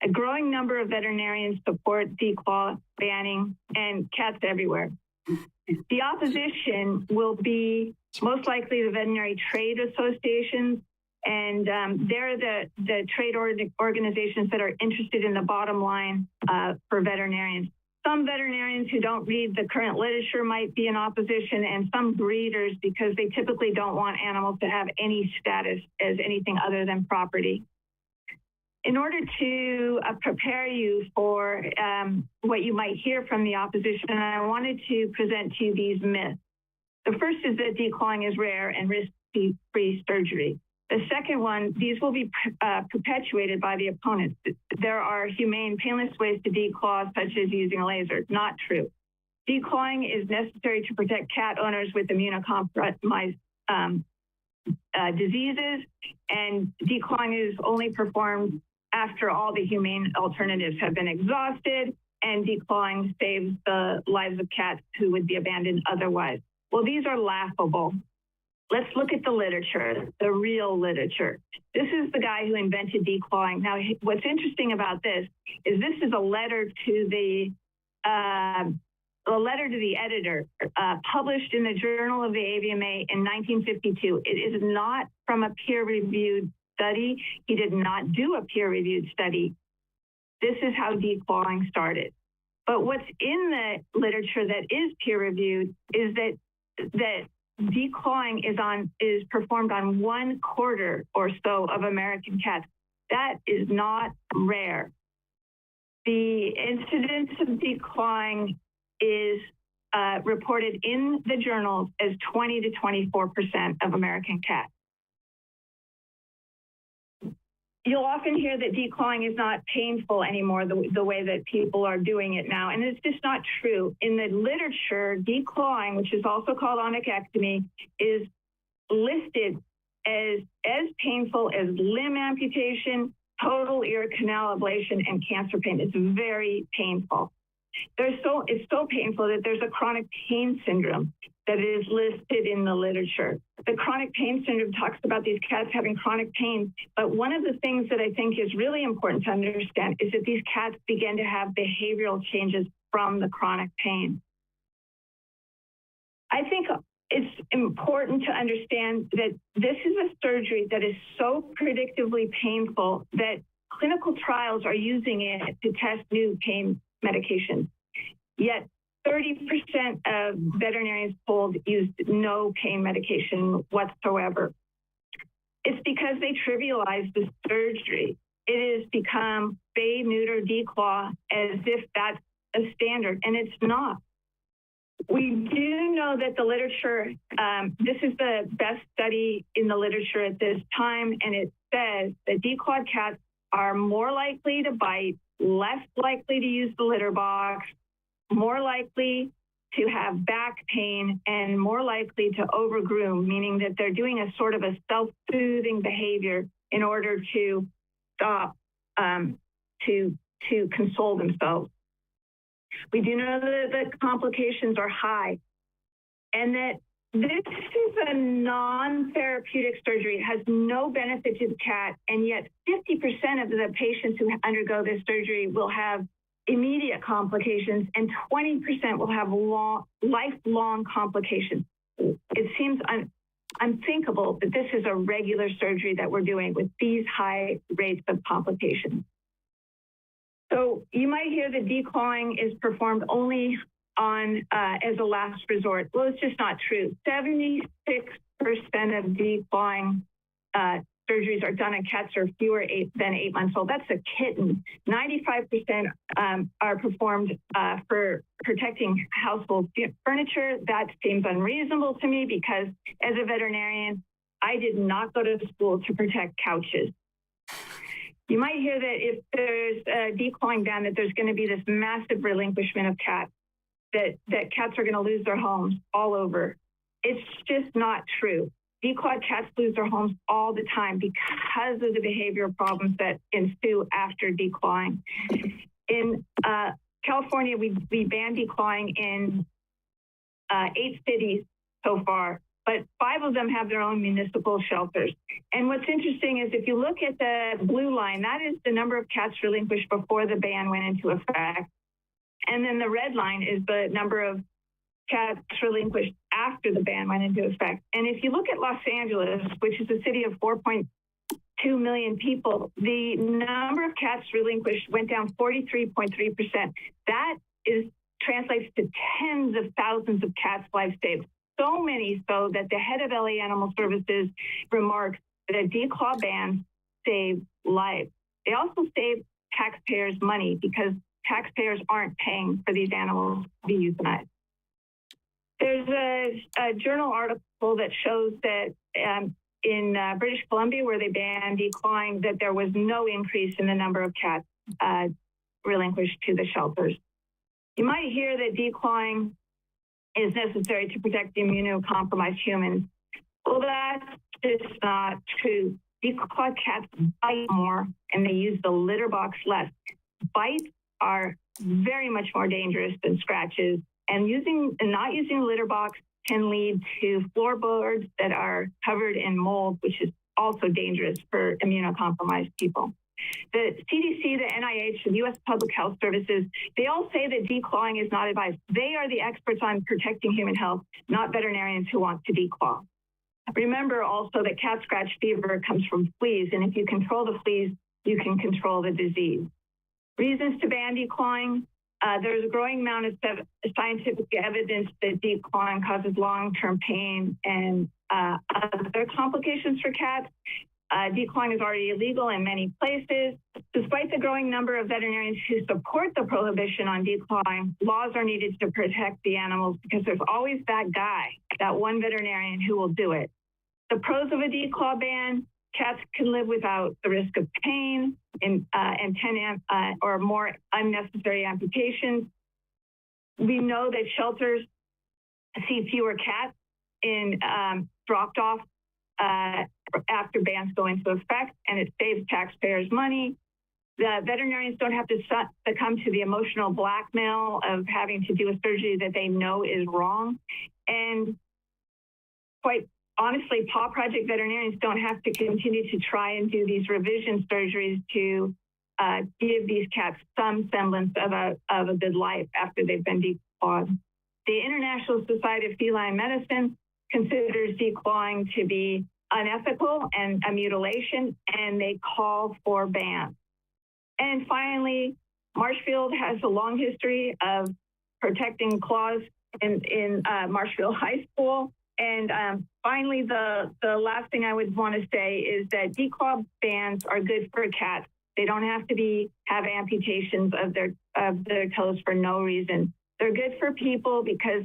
A growing number of veterinarians support declaw banning and cats everywhere. The opposition will be most likely the veterinary trade associations And they're the trade organizations that are interested in the bottom line for veterinarians. Some veterinarians who don't read the current literature might be in opposition, and some breeders, because they typically don't want animals to have any status as anything other than property. In order to prepare you for what you might hear from the opposition, I wanted to present to you these myths. The first is that declawing is rare and risk-free surgery. The second one, these will be perpetuated by the opponents. There are humane, painless ways to declaw, such as using a laser. Not true. Declawing is necessary to protect cat owners with immunocompromised diseases, and declawing is only performed after all the humane alternatives have been exhausted, and declawing saves the lives of cats who would be abandoned otherwise. Well, these are laughable. Let's look at the literature, the real literature. This is the guy who invented declawing. Now, what's interesting about this is a letter to the editor, published in the Journal of the AVMA in 1952. It is not from a peer-reviewed study. He did not do a peer-reviewed study. This is how declawing started. But what's in the literature that is peer-reviewed is that declawing is performed on 1/4 or so of American cats. That is not rare. The incidence of declawing is reported in the journals as 20 to 24% of American cats. You'll often hear that declawing is not painful anymore, the way that people are doing it now, and it's just not true. In the literature, declawing, which is also called onychectomy, is listed as painful as limb amputation, total ear canal ablation, and cancer pain. It's very painful. It's so painful that there's a chronic pain syndrome that is listed in the literature. The chronic pain syndrome talks about these cats having chronic pain, but one of the things that I think is really important to understand is that these cats begin to have behavioral changes from the chronic pain. I think it's important to understand that this is a surgery that is so predictably painful that clinical trials are using it to test new pain medications. Yet 30% of veterinarians polled used no pain medication whatsoever. It's because they trivialize the surgery. It has become spay, neuter, declaw as if that's a standard, and it's not. We do know that the literature, this is the best study in the literature at this time, and it says that declawed cats are more likely to bite, less likely to use the litter box, more likely to have back pain, and more likely to overgroom, meaning that they're doing a sort of a self-soothing behavior in order to stop, to console themselves. We do know that the complications are high, and that this is a non-therapeutic surgery. It has no benefit to the cat, and yet 50% of the patients who undergo this surgery will have immediate complications, and 20% will have lifelong complications. It seems unthinkable that this is a regular surgery that we're doing with these high rates of complications. So you might hear that declawing is performed only on as a last resort. Well, it's just not true. 76% of declawing surgeries are done on cats who are fewer than 8 months old. That's a kitten. 95% are performed for protecting household furniture. That seems unreasonable to me because as a veterinarian, I did not go to school to protect couches. You might hear that if there's a declawing ban, that there's going to be this massive relinquishment of cats, that cats are going to lose their homes all over. It's just not true. Declawed cats lose their homes all the time because of the behavioral problems that ensue after declawing. In California, we banned declawing in 8 cities so far, but 5 of them have their own municipal shelters. And what's interesting is if you look at the blue line, that is the number of cats relinquished before the ban went into effect. And then the red line is the number of cats relinquished after the ban went into effect. And if you look at Los Angeles, which is a city of 4.6 2 million people, the number of cats relinquished went down 43.3%. That translates to tens of thousands of cats' lives saved. So many so that the head of LA Animal Services remarks that a declaw ban save lives. They also save taxpayers money because taxpayers aren't paying for these animals to be euthanized. There's a journal article that shows that in British Columbia, where they banned declawing, that there was no increase in the number of cats relinquished to the shelters. You might hear that declawing is necessary to protect the immunocompromised humans. Well, that's just not true. Declawed cats bite more and they use the litter box less. Bites are very much more dangerous than scratches, and not using a litter box can lead to floorboards that are covered in mold, which is also dangerous for immunocompromised people. The CDC, the NIH, and U.S. Public Health Services, they all say that declawing is not advised. They are the experts on protecting human health, not veterinarians who want to declaw. Remember also that cat scratch fever comes from fleas, and if you control the fleas, you can control the disease. Reasons to ban declawing. There's a growing amount of scientific evidence that declawing causes long-term pain and other complications for cats. Declawing is already illegal in many places. Despite the growing number of veterinarians who support the prohibition on declawing, laws are needed to protect the animals because there's always that guy, that one veterinarian who will do it. The pros of a declaw ban: cats can live without the risk of pain and 10 or more unnecessary amputations. We know that shelters see fewer cats in dropped off after bans go into effect, and it saves taxpayers money. The veterinarians don't have to succumb to the emotional blackmail of having to do a surgery that they know is wrong. And quite honestly, Paw Project veterinarians don't have to continue to try and do these revision surgeries to give these cats some semblance of a good life after they've been declawed. The International Society of Feline Medicine considers declawing to be unethical and a mutilation, and they call for bans. And finally, Marshfield has a long history of protecting claws in Marshfield High School. And finally, the last thing I would want to say is that declaw bans are good for cats. They don't have to have amputations of their toes for no reason. They're good for people because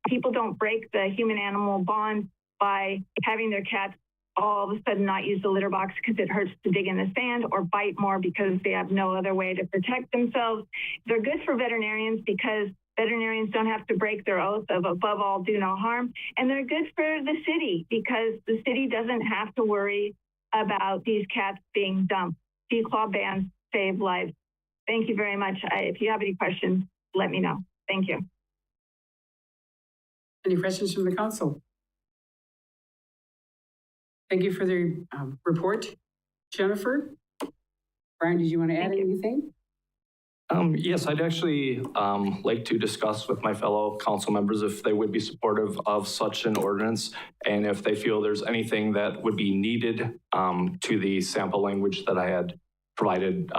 people don't break the human-animal bond by having their cats all of a sudden not use the litter box because it hurts to dig in the sand, or bite more because they have no other way to protect themselves. They're good for veterinarians because veterinarians don't have to break their oath of above all do no harm. And they're good for the city because the city doesn't have to worry about these cats being dumped. Declaw bans save lives. Thank you very much. If you have any questions, let me know. Thank you. Any questions from the council? Thank you for the report. Jennifer? Brian, did you want to add anything? Yes, I'd actually like to discuss with my fellow council members if they would be supportive of such an ordinance, and if they feel there's anything that would be needed to the sample language that I had provided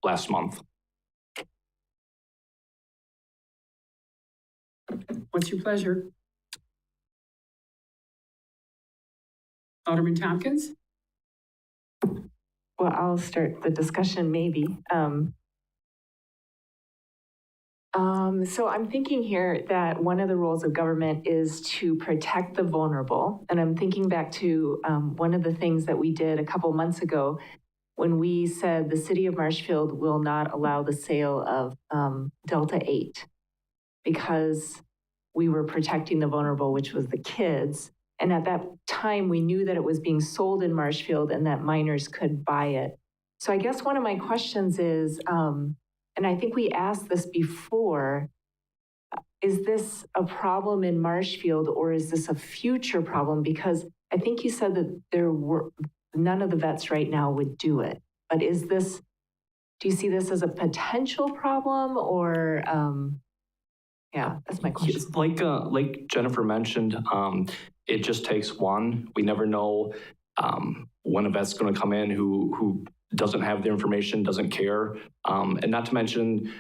last month. What's your pleasure? Alderman Tompkins? Well, I'll start the discussion maybe. So I'm thinking here that one of the roles of government is to protect the vulnerable. And I'm thinking back to one of the things that we did a couple months ago when we said the city of Marshfield will not allow the sale of Delta 8 because we were protecting the vulnerable, which was the kids. And at that time, we knew that it was being sold in Marshfield and that minors could buy it. So I guess one of my questions is, and I think we asked this before, is this a problem in Marshfield or is this a future problem? Because I think you said that none of the vets right now would do it. But do you see this as a potential problem or, yeah, that's my question. Like Jennifer mentioned, it just takes one. We never know when a vet's going to come in who doesn't have the information, doesn't care. And not to mention,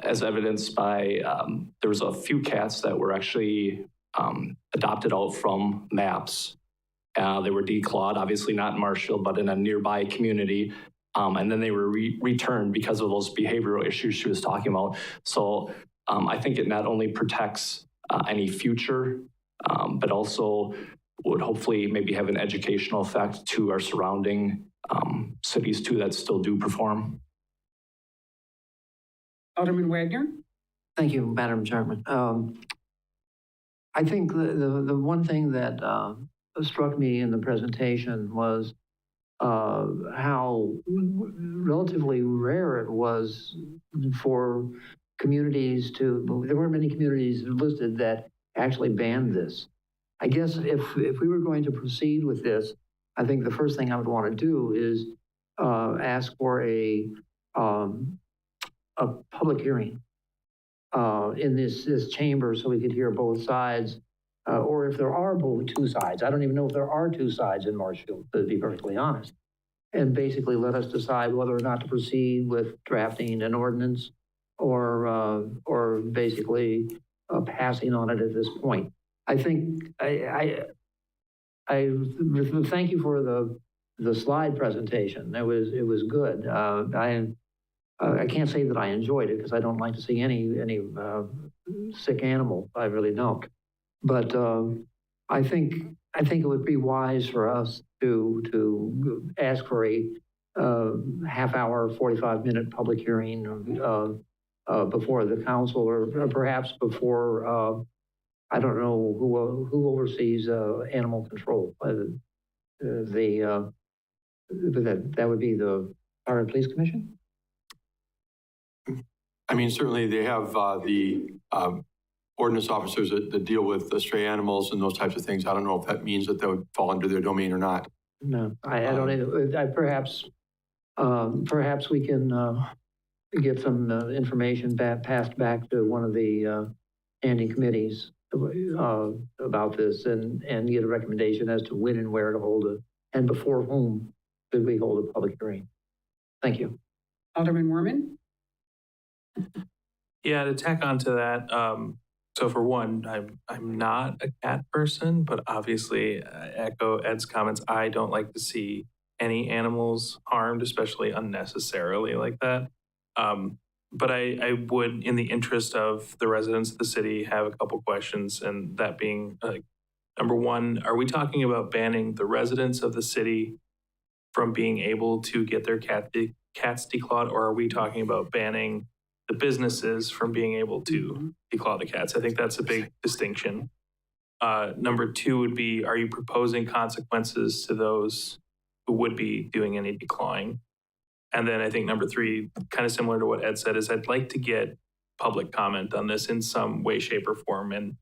as evidenced by, there was a few cats that were actually adopted out from MAPS. They were declawed, obviously not in Marshfield, but in a nearby community. And then they were returned because of those behavioral issues she was talking about. So I think it not only protects any future, but also would hopefully maybe have an educational effect to our surrounding cities too that still do perform. Alderman Wagner? Thank you, Madam Chairman. I think the one thing that struck me in the presentation was how relatively rare it was for communities there weren't many communities listed that actually banned this. I guess if we were going to proceed with this, I think the first thing I would want to do is ask for a public hearing in this chamber so we could hear both sides, or if there are two sides. I don't even know if there are two sides in Marshfield, to be perfectly honest. And basically let us decide whether or not to proceed with drafting an ordinance or basically passing on it at this point. I think I thank you for the slide presentation. It was good. I can't say that I enjoyed it because I don't like to see any sick animal. I really don't. But I think it would be wise for us to ask for a half-hour, 45-minute public hearing before the council, or perhaps before I don't know who oversees animal control. That would be the Fire and Police Commission. I mean, certainly they have the ordinance officers that deal with the stray animals and those types of things. I don't know if that means that would fall under their domain or not. No, I don't either. Perhaps we can get some information passed back to one of the standing committees about this and get a recommendation as to when and where to hold it and before whom should we hold a public hearing. Thank you. Alderman Moorman? Yeah, to tack onto that, so for one, I'm not a cat person, but obviously echo Ed's comments. I don't like to see any animals harmed, especially unnecessarily like that. But I would, in the interest of the residents of the city, have a couple questions, and that being, number one, are we talking about banning the residents of the city from being able to get their cats declawed, or are we talking about banning the businesses from being able to declaw the cats? I think that's a big distinction. Number two would be, are you proposing consequences to those who would be doing any declawing? And then I think number three, kind of similar to what Ed said, is I'd like to get public comment on this in some way, shape, or form. And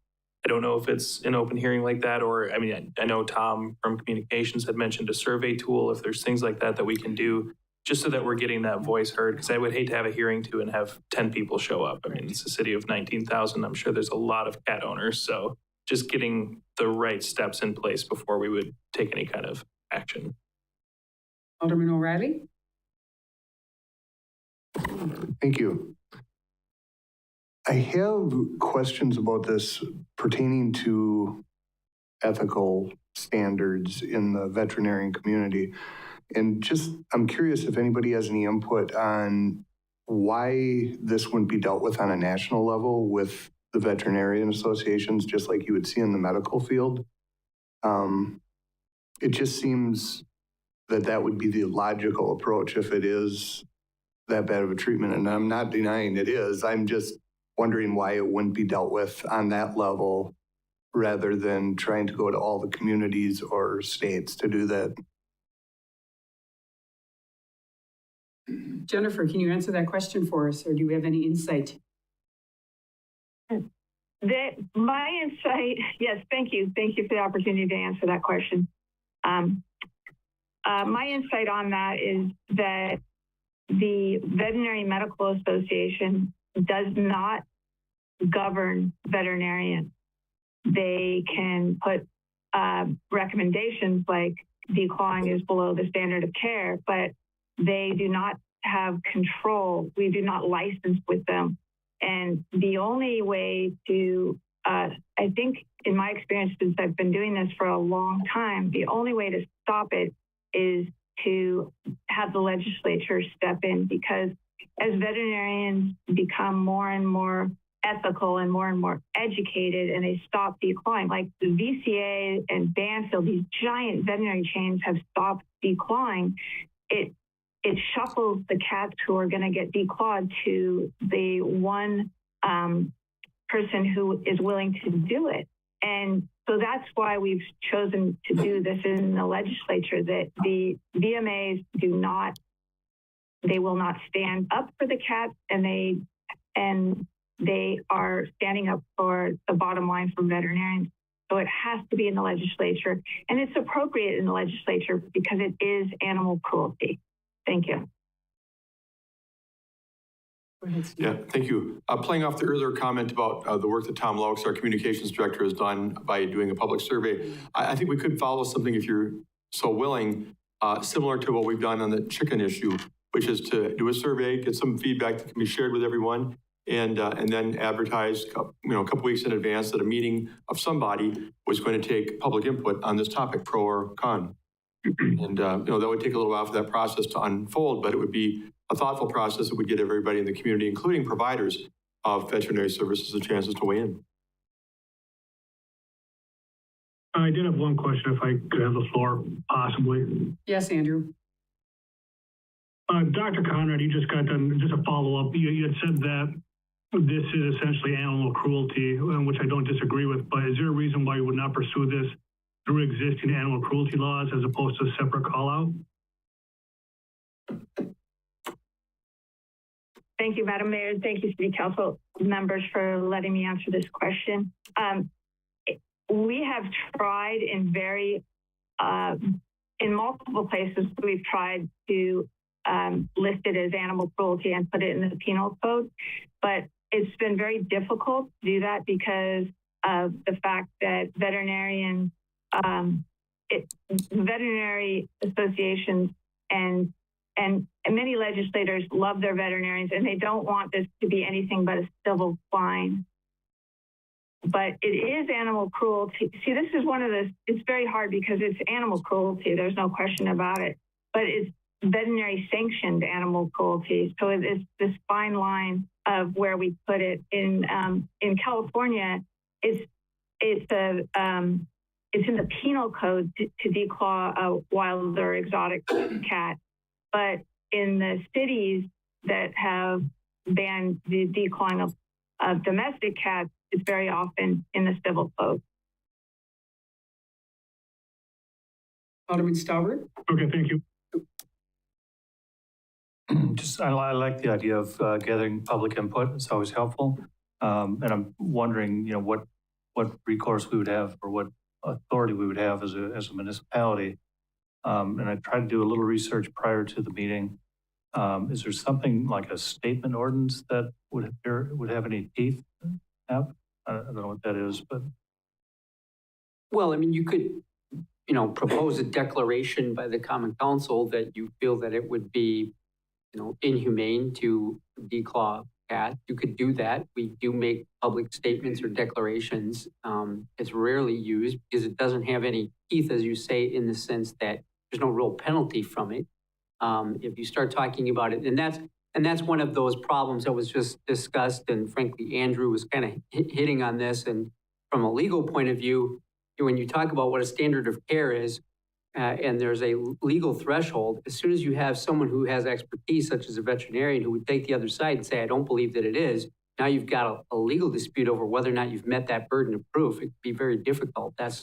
I don't know if it's an open hearing like that, or, I mean, I know Tom from communications had mentioned a survey tool, if there's things like that we can do, just so that we're getting that voice heard, because I would hate to have a hearing too and have 10 people show up. I mean, it's a city of 19,000. I'm sure there's a lot of cat owners. So just getting the right steps in place before we would take any kind of action. Alderman O'Reilly? Thank you. I have questions about this pertaining to ethical standards in the veterinarian community. And just, I'm curious if anybody has any input on why this wouldn't be dealt with on a national level with the veterinarian associations, just like you would see in the medical field. It just seems that would be the logical approach if it is that bad of a treatment. And I'm not denying it is. I'm just wondering why it wouldn't be dealt with on that level rather than trying to go to all the communities or states to do that. Jennifer, can you answer that question for us, or do you have any insight? My insight, yes, thank you. Thank you for the opportunity to answer that question. My insight on that is that the Veterinary Medical Association does not govern veterinarians. They can put recommendations like declawing is below the standard of care, but they do not have control. We do not license with them. And the only way to, I think in my experience, since I've been doing this for a long time, the only way to stop it is to have the legislature step in, because as veterinarians become more and more ethical and more educated and they stop declawing, like the VCA and Banfield, these giant veterinary chains have stopped declawing, it shuffles the cats who are going to get declawed to the one person who is willing to do it. And so that's why we've chosen to do this in the legislature, that the VMAs they will not stand up for the cats, and they are standing up for the bottom line for veterinarians. So it has to be in the legislature, and it's appropriate in the legislature because it is animal cruelty. Thank you. Yeah, thank you. Playing off the earlier comment about the work that Tom Laux, our communications director, has done by doing a public survey, I think we could follow something, if you're so willing, similar to what we've done on the chicken issue, which is to do a survey, get some feedback that can be shared with everyone, and then advertise, a couple weeks in advance that a meeting of somebody was going to take public input on this topic, pro or con. And that would take a little while for that process to unfold, but it would be a thoughtful process that would get everybody in the community, including providers of veterinary services, a chance to weigh in. I did have one question, if I could have the floor, possibly. Yes, Andrew. Dr. Conrad, you just got done, just a follow-up. You had said that this is essentially animal cruelty, which I don't disagree with, but is there a reason why you would not pursue this through existing animal cruelty laws as opposed to a separate call-out? Thank you, Madam Mayor. Thank you, City Council members, for letting me answer this question. We have tried in multiple places, we've tried to list it as animal cruelty and put it in the penal code, but it's been very difficult to do that because of the fact that veterinary associations and many legislators love their veterinarians, and they don't want this to be anything but a civil fine. But it is animal cruelty. See, this is one of the, it's very hard because it's animal cruelty. There's no question about it. But it's veterinary sanctioned animal cruelty. So it's this fine line of where we put it. In California, it's in the penal code to declaw a wild or exotic cat. But in the cities that have banned the declawing of domestic cats, it's very often in the civil code. Alderman Stalbert? Okay, thank you. I like the idea of gathering public input. It's always helpful. And I'm wondering, what recourse we would have or what authority we would have as a municipality. And I tried to do a little research prior to the meeting. Is there something like a statement ordinance that would have any teeth? I don't know what that is, but. Well, I mean, you could, propose a declaration by the Common Council that you feel that it would be, inhumane to declaw cats. You could do that. We do make public statements or declarations. It's rarely used because it doesn't have any teeth, as you say, in the sense that there's no real penalty from it. If you start talking about it, and that's one of those problems that was just discussed, and frankly, Andrew was kind of hitting on this. And from a legal point of view, when you talk about what a standard of care is, and there's a legal threshold, as soon as you have someone who has expertise, such as a veterinarian, who would take the other side and say, I don't believe that it is, now you've got a legal dispute over whether or not you've met that burden of proof. It could be very difficult. That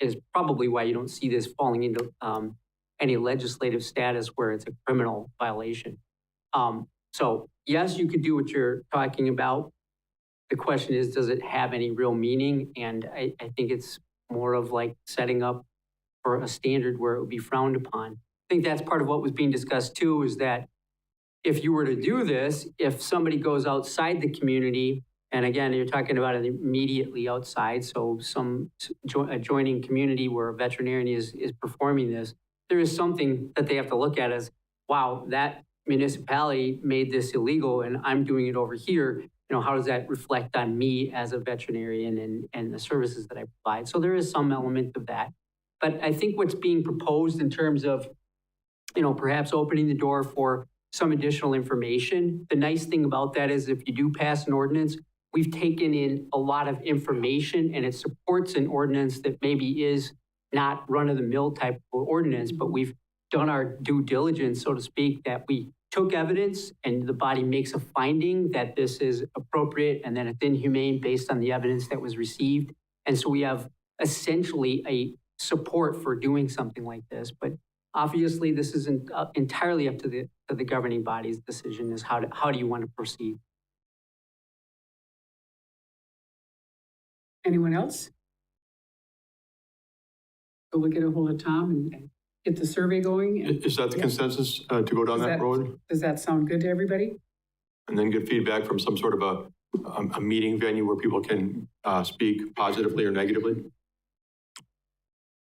is probably why you don't see this falling into any legislative status where it's a criminal violation. So yes, you could do what you're talking about. The question is, does it have any real meaning? And I think it's more of like setting up for a standard where it would be frowned upon. I think that's part of what was being discussed too, is that if you were to do this, if somebody goes outside the community And again, you're talking about it immediately outside, so some adjoining community where a veterinarian is performing this, there is something that they have to look at as, wow, that municipality made this illegal and I'm doing it over here. How does that reflect on me as a veterinarian and the services that I provide? So there is some element of that. But I think what's being proposed in terms of, perhaps opening the door for some additional information. The nice thing about that is if you do pass an ordinance, we've taken in a lot of information and it supports an ordinance that maybe is not run-of-the-mill type of ordinance, but we've done our due diligence, so to speak, that we took evidence and the body makes a finding that this is appropriate and then it's inhumane based on the evidence that was received. And so we have essentially a support for doing something like this. But obviously, this isn't entirely up to the governing body's decision is how do you want to proceed. Anyone else? So we'll get a hold of Tom and get the survey going. And, Is that the consensus to go down that road? Does that sound good to everybody? And then get feedback from some sort of a meeting venue where people can speak positively or negatively?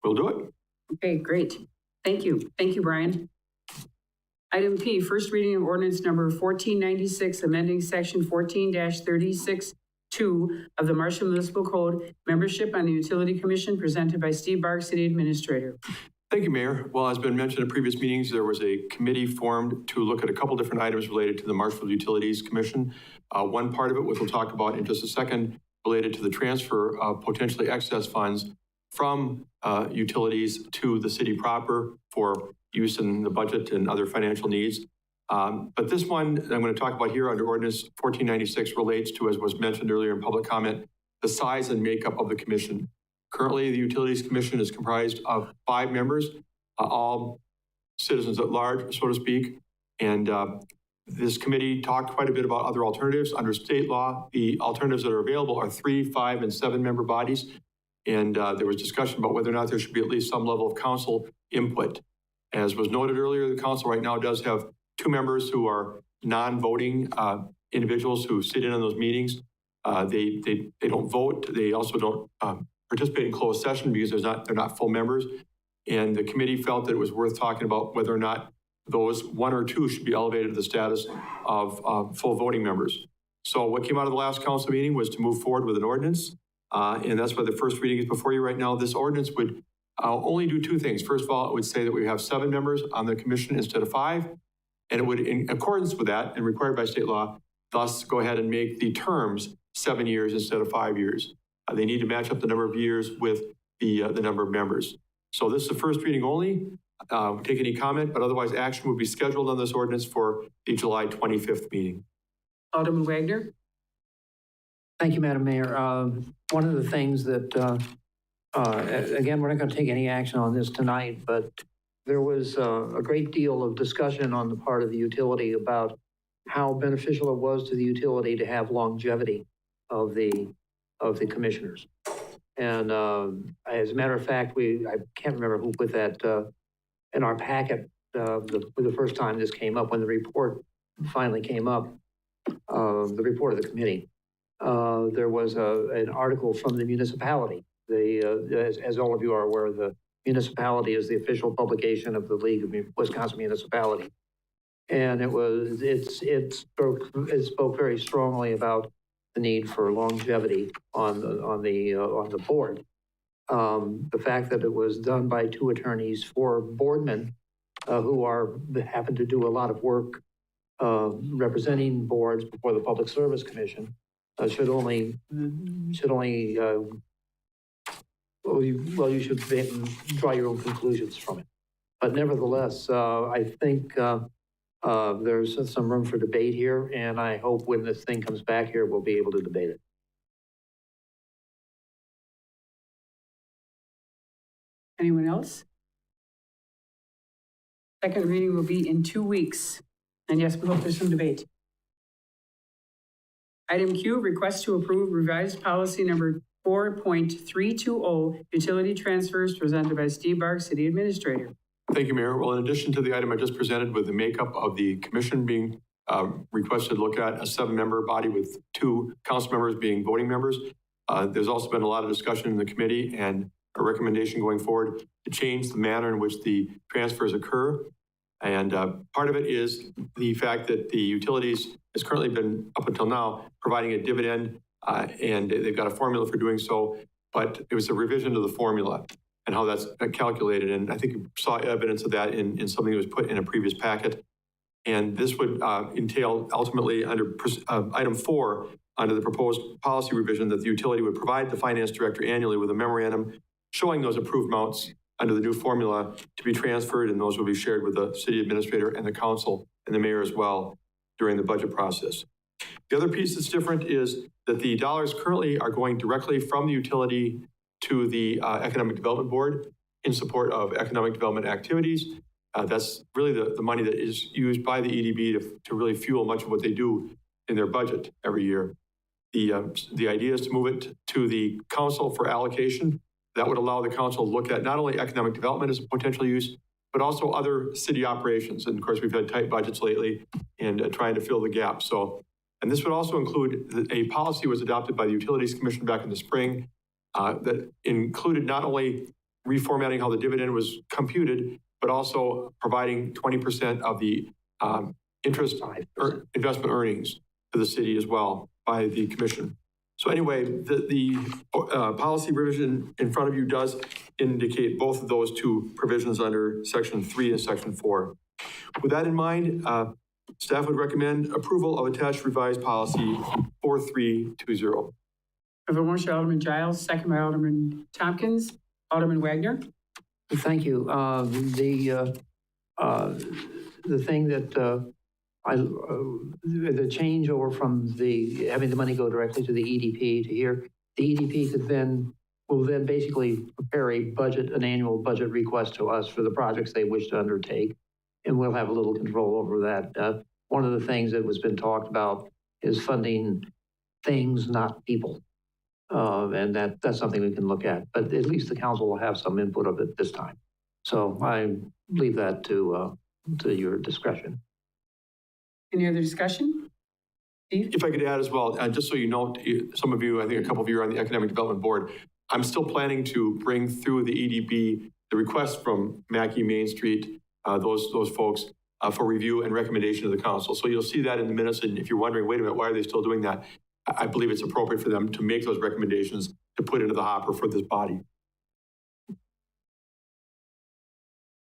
We'll do it. Okay, great. Thank you. Thank you, Brian. Item P, first reading of ordinance number 1496, amending section 14-36-2 of the Marshfield Municipal Code, membership on the Utility Commission, presented by Steve Bark, City Administrator. Thank you, Mayor. Well, as been mentioned in previous meetings, there was a committee formed to look at a couple different items related to the Marshfield Utilities Commission. One part of it, which we'll talk about in just a second, related to the transfer of potentially excess funds from utilities to the city proper for use in the budget and other financial needs. But this one that I'm going to talk about here under ordinance 1496 relates to, as was mentioned earlier in public comment, the size and makeup of the commission. Currently, the Utilities Commission is comprised of 5 members, all citizens at large, so to speak. And this committee talked quite a bit about other alternatives. Under state law, the alternatives that are available are 3, 5, and 7 member bodies. And there was discussion about whether or not there should be at least some level of council input. As was noted earlier, the council right now does have 2 members who are non-voting individuals who sit in on those meetings. They don't vote. They also don't participate in closed session because they're not full members. And the committee felt that it was worth talking about whether or not those 1 or 2 should be elevated to the status of full voting members. So what came out of the last council meeting was to move forward with an ordinance. And that's why the first reading is before you right now. This ordinance would only do 2 things. First of all, it would say that we have 7 members on the commission instead of 5. And it would, in accordance with that and required by state law, thus go ahead and make the terms 7 years instead of 5 years. They need to match up the number of years with the number of members. So this is the first reading only. Take any comment, but otherwise action would be scheduled on this ordinance for the July 25th meeting. Alderman Wagner. Thank you, Madam Mayor. One of the things that, again, we're not going to take any action on this tonight, but there was a great deal of discussion on the part of the utility about how beneficial it was to the utility to have longevity of the commissioners. And as a matter of fact, I can't remember who put that in our packet the first time this came up, when the report finally came up, the report of the committee. There was an article from the municipality. As all of you are aware, the municipality is the official publication of the League of Wisconsin Municipalities. And it spoke very strongly about the need for longevity on the board. The fact that it was done by 2 attorneys, 4 boardmen who happen to do a lot of work representing boards before the Public Service Commission should only you should draw your own conclusions from it. But nevertheless, I think there's some room for debate here, and I hope when this thing comes back here, we'll be able to debate it. Anyone else? Second reading will be in 2 weeks. And yes, we hope there's some debate. Item Q, request to approve revised policy number 4.320, utility transfers, presented by Steve Bark, City Administrator. Thank you, Mayor. Well, in addition to the item I just presented with the makeup of the commission being requested to look at a 7-member body with 2 council members being voting members. There's also been a lot of discussion in the committee and a recommendation going forward to change the manner in which the transfers occur. And part of it is the fact that the utilities has currently been, up until now, providing a dividend, and they've got a formula for doing so, but it was a revision to the formula and how that's calculated. And I think you saw evidence of that in something that was put in a previous packet. And this would entail ultimately under item 4, under the proposed policy revision, that the utility would provide the finance director annually with a memorandum showing those approved amounts under the new formula to be transferred, and those will be shared with the city administrator and the council and the mayor as well during the budget process. The other piece that's different is that the dollars currently are going directly from the utility to the Economic Development Board in support of economic development activities. That's really the money that is used by the EDB to really fuel much of what they do in their budget every year. The idea is to move it to the council for allocation. That would allow the council to look at not only economic development as a potential use, but also other city operations. And of course, we've had tight budgets lately and trying to fill the gap. So, and this would also include a policy was adopted by the Utilities Commission back in the spring that included not only reformatting how the dividend was computed, but also providing 20% of the interest or investment earnings to the city as well by the commission. So anyway, the policy revision in front of you does indicate both of those 2 provisions under section 3 and section 4. With that in mind, staff would recommend approval of attached revised policy 4320. I have a motion, Alderman Giles, second by Alderman Tompkins. Alderman Wagner. Thank you. The thing that the changeover from having the money go directly to the EDP to here, the EDP will then basically prepare an annual budget request to us for the projects they wish to undertake, and we'll have a little control over that. One of the things that has been talked about is funding things, not people. And that's something we can look at, but at least the council will have some input of it this time. So I leave that to your discretion. Any other discussion? Steve? If I could add as well, just so you know, some of you, I think a couple of you are on the Economic Development Board. I'm still planning to bring through the EDB the request from Mackey, Main Street, those folks for review and recommendation to the council. So you'll see that in the minutes. And if you're wondering, wait a minute, why are they still doing that? I believe it's appropriate for them to make those recommendations to put into the hopper for this body.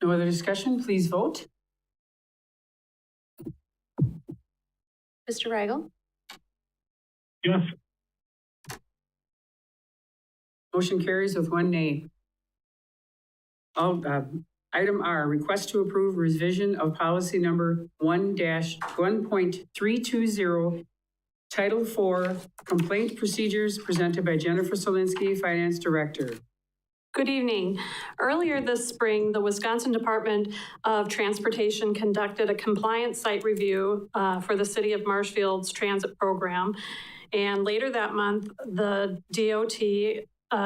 No other discussion? Please vote. Mr. Rigel? Yes. Motion carries with 1 nay. Item R, request to approve revision of policy number 1-1.320, Title 4, Complaint Procedures, presented by Jennifer Solinsky, Finance Director. Good evening. Earlier this spring, the Wisconsin Department of Transportation conducted a compliance site review for the City of Marshfield's transit program. And later that month, the DOT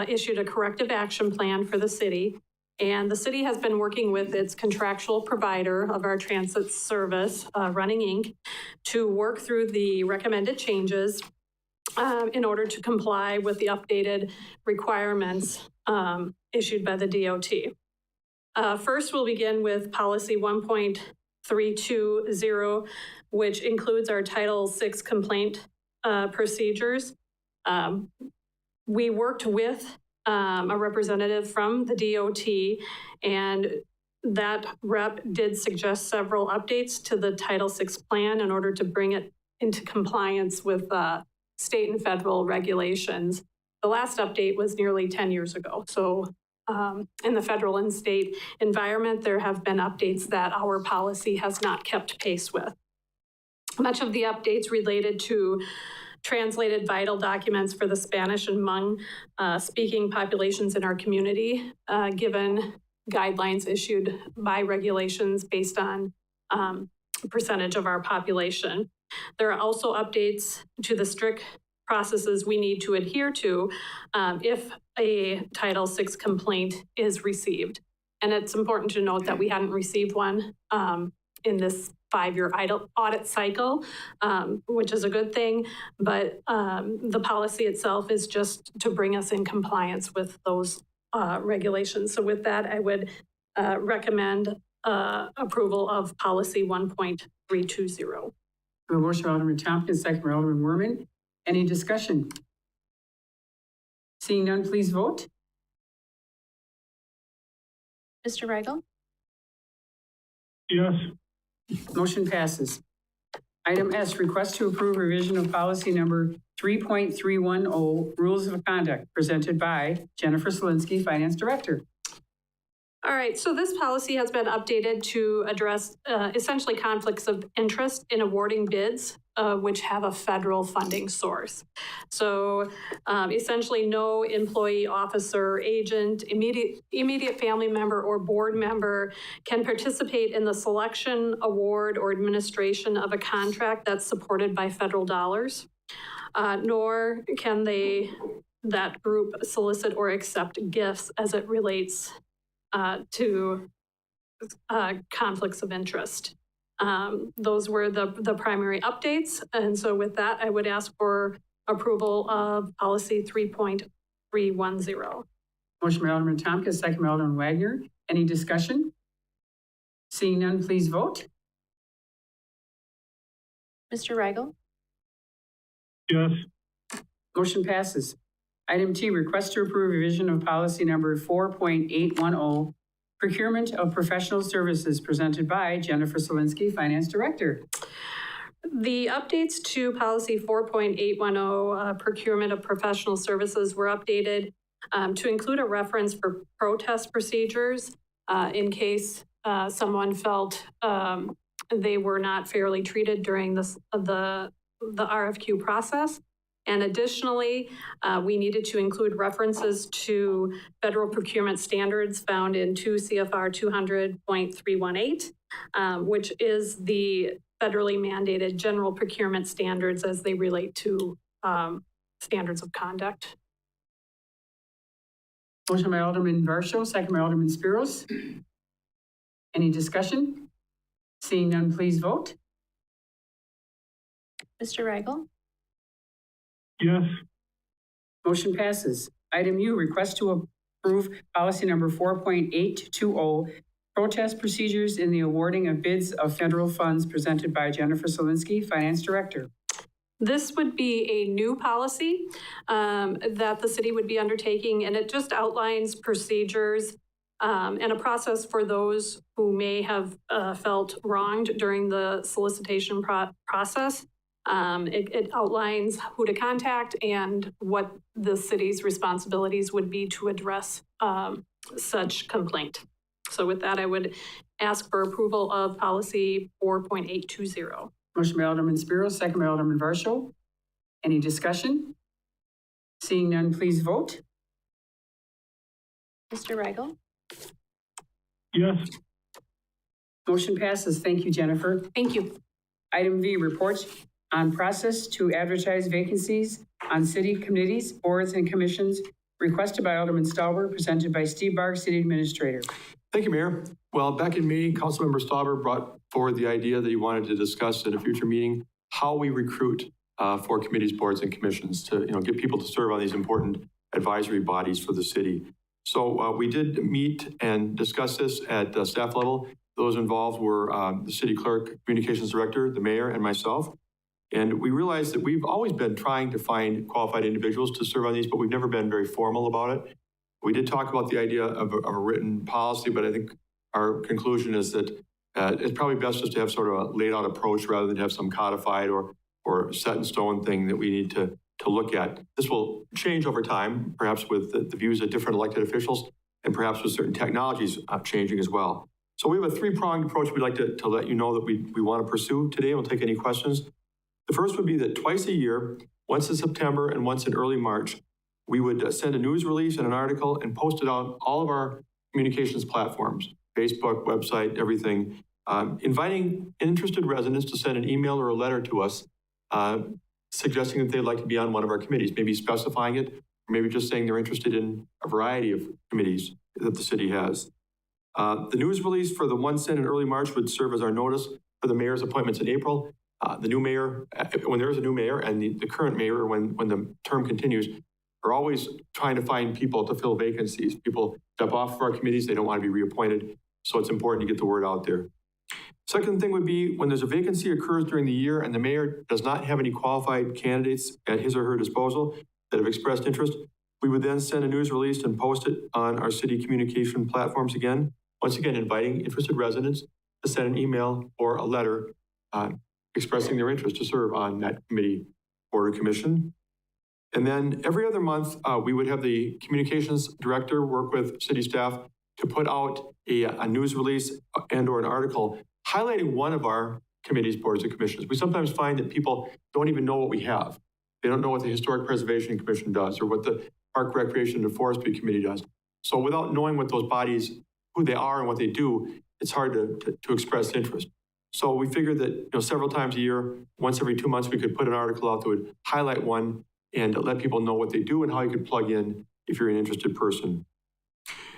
issued a corrective action plan for the city. And the city has been working with its contractual provider of our transit service, Running Inc., to work through the recommended changes in order to comply with the updated requirements issued by the DOT. First, we'll begin with policy 1.320, which includes our Title 6 complaint procedures. We worked with a representative from the DOT, and that rep did suggest several updates to the Title 6 plan in order to bring it into compliance with state and federal regulations. The last update was nearly 10 years ago. So in the federal and state environment, there have been updates that our policy has not kept pace with. Much of the updates related to translated vital documents for the Spanish and Hmong speaking populations in our community, given guidelines issued by regulations based on percentage of our population. There are also updates to the strict processes we need to adhere to if a Title VI complaint is received. And it's important to note that we hadn't received one in this 5-year audit cycle, which is a good thing. But the policy itself is just to bring us in compliance with those regulations. So with that, I would recommend approval of policy 1.320. A motion by Alderman Tompkins, second by Alderman Werman. Any discussion? Seeing none, please vote. Mr. Rigel? Yes. Motion passes. Item S, request to approve revision of policy number 3.310, rules of conduct, presented by Jennifer Solinsky, Finance Director. All right, so this policy has been updated to address essentially conflicts of interest in awarding bids which have a federal funding source. So essentially no employee, officer, agent, immediate family member, or board member can participate in the selection, award, or administration of a contract that's supported by federal dollars, nor can that group solicit or accept gifts as it relates to conflicts of interest. Those were the primary updates. And so with that, I would ask for approval of policy 3.310. Motion by Alderman Tompkins, second by Alderman Wagner. Any discussion? Seeing none, please vote. Mr. Rigel? Yes. Motion passes. Item T, request to approve revision of policy number 4.810, procurement of professional services, presented by Jennifer Solinsky, Finance Director. The updates to policy 4.810, procurement of professional services, were updated to include a reference for protest procedures in case someone felt they were not fairly treated during the RFQ process. And additionally, we needed to include references to federal procurement standards found in 2 CFR 200.318, which is the federally mandated general procurement standards as they relate to standards of conduct. Motion by Alderman Varsho, second by Alderman Spiros. Any discussion? Seeing none, please vote. Mr. Rigel? Yes. Motion passes. Item U, request to approve policy number 4.820, protest procedures in the awarding of bids of federal funds, presented by Jennifer Solinsky, Finance Director. This would be a new policy that the city would be undertaking, and it just outlines procedures and a process for those who may have felt wronged during the solicitation process. It outlines who to contact and what the city's responsibilities would be to address such complaint. So with that, I would ask for approval of policy 4.820. Motion by Alderman Spiros, second by Alderman Varsho. Any discussion? Seeing none, please vote. Mr. Rigel? Yes. Motion passes. Thank you, Jennifer. Thank you. Item V, reports on process to advertise vacancies on city committees, boards, and commissions, requested by Alderman Stauber, presented by Steve Barg, City Administrator. Thank you, Mayor. Well, back in May, Councilmember Stauber brought forward the idea that he wanted to discuss at a future meeting how we recruit for committees, boards, and commissions to get people to serve on these important advisory bodies for the city. So we did meet and discuss this at staff level. Those involved were the city clerk, communications director, the mayor, and myself. And we realized that we've always been trying to find qualified individuals to serve on these, but we've never been very formal about it. We did talk about the idea of a written policy, but I think our conclusion is that it's probably best just to have sort of a laid out approach rather than have some codified or set in stone thing that we need to look at. This will change over time, perhaps with the views of different elected officials and perhaps with certain technologies changing as well. So we have a three-pronged approach we'd like to let you know that we want to pursue today. We'll take any questions. The first would be that twice a year, once in September and once in early March, we would send a news release and an article and post it on all of our communications platforms, Facebook, website, everything, inviting interested residents to send an email or a letter to us suggesting that they'd like to be on one of our committees, maybe specifying it, or maybe just saying they're interested in a variety of committees that the city has. The news release for the one sent in early March would serve as our notice for the mayor's appointments in April. The new mayor, when there is a new mayor, and the current mayor, when the term continues, are always trying to find people to fill vacancies. People step off of our committees, they don't want to be reappointed, so it's important to get the word out there. Second thing would be when there's a vacancy occurs during the year and the mayor does not have any qualified candidates at his or her disposal that have expressed interest, we would then send a news release and post it on our city communication platforms again, once again inviting interested residents to send an email or a letter expressing their interest to serve on that committee or commission. And then every other month, we would have the communications director work with city staff to put out a news release and or an article highlighting one of our committees, boards, and commissions. We sometimes find that people don't even know what we have. They don't know what the Historic Preservation Commission does or what the Park, Recreation, and Forestry Committee does. So without knowing what those bodies, who they are and what they do, it's hard to express interest. So we figured that several times a year, once every 2 months, we could put an article out that would highlight one and let people know what they do and how you could plug in if you're an interested person.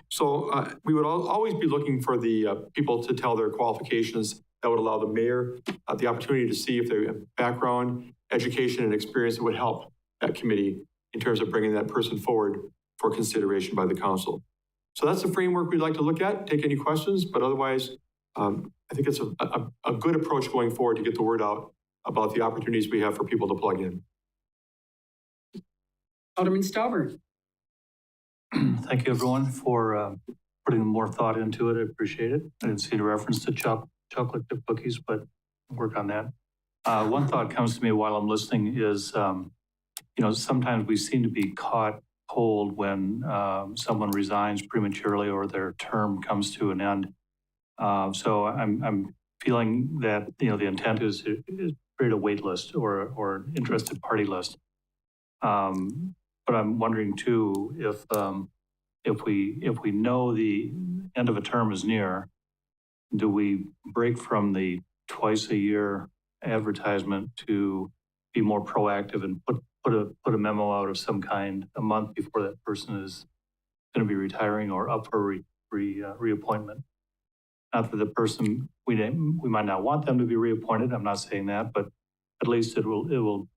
So we would always be looking for the people to tell their qualifications that would allow the mayor the opportunity to see if they have background, education, and experience that would help that committee in terms of bringing that person forward for consideration by the council. So that's the framework we'd like to look at, take any questions, but otherwise, I think it's a good approach going forward to get the word out about the opportunities we have for people to plug in. Alderman Stauber. Thank you, everyone, for putting more thought into it. I appreciate it. I didn't see the reference to chocolate chip cookies, but work on that. One thought comes to me while I'm listening is, sometimes we seem to be caught cold when someone resigns prematurely or their term comes to an end. So I'm feeling that, the intent is to create a wait list or an interested party list. But I'm wondering too, if we know the end of a term is near, do we break from the twice a year advertisement to be more proactive and put a memo out of some kind a month before that person is going to be retiring or up for reappointment? Not that the person, we might not want them to be reappointed, I'm not saying that, but at least it will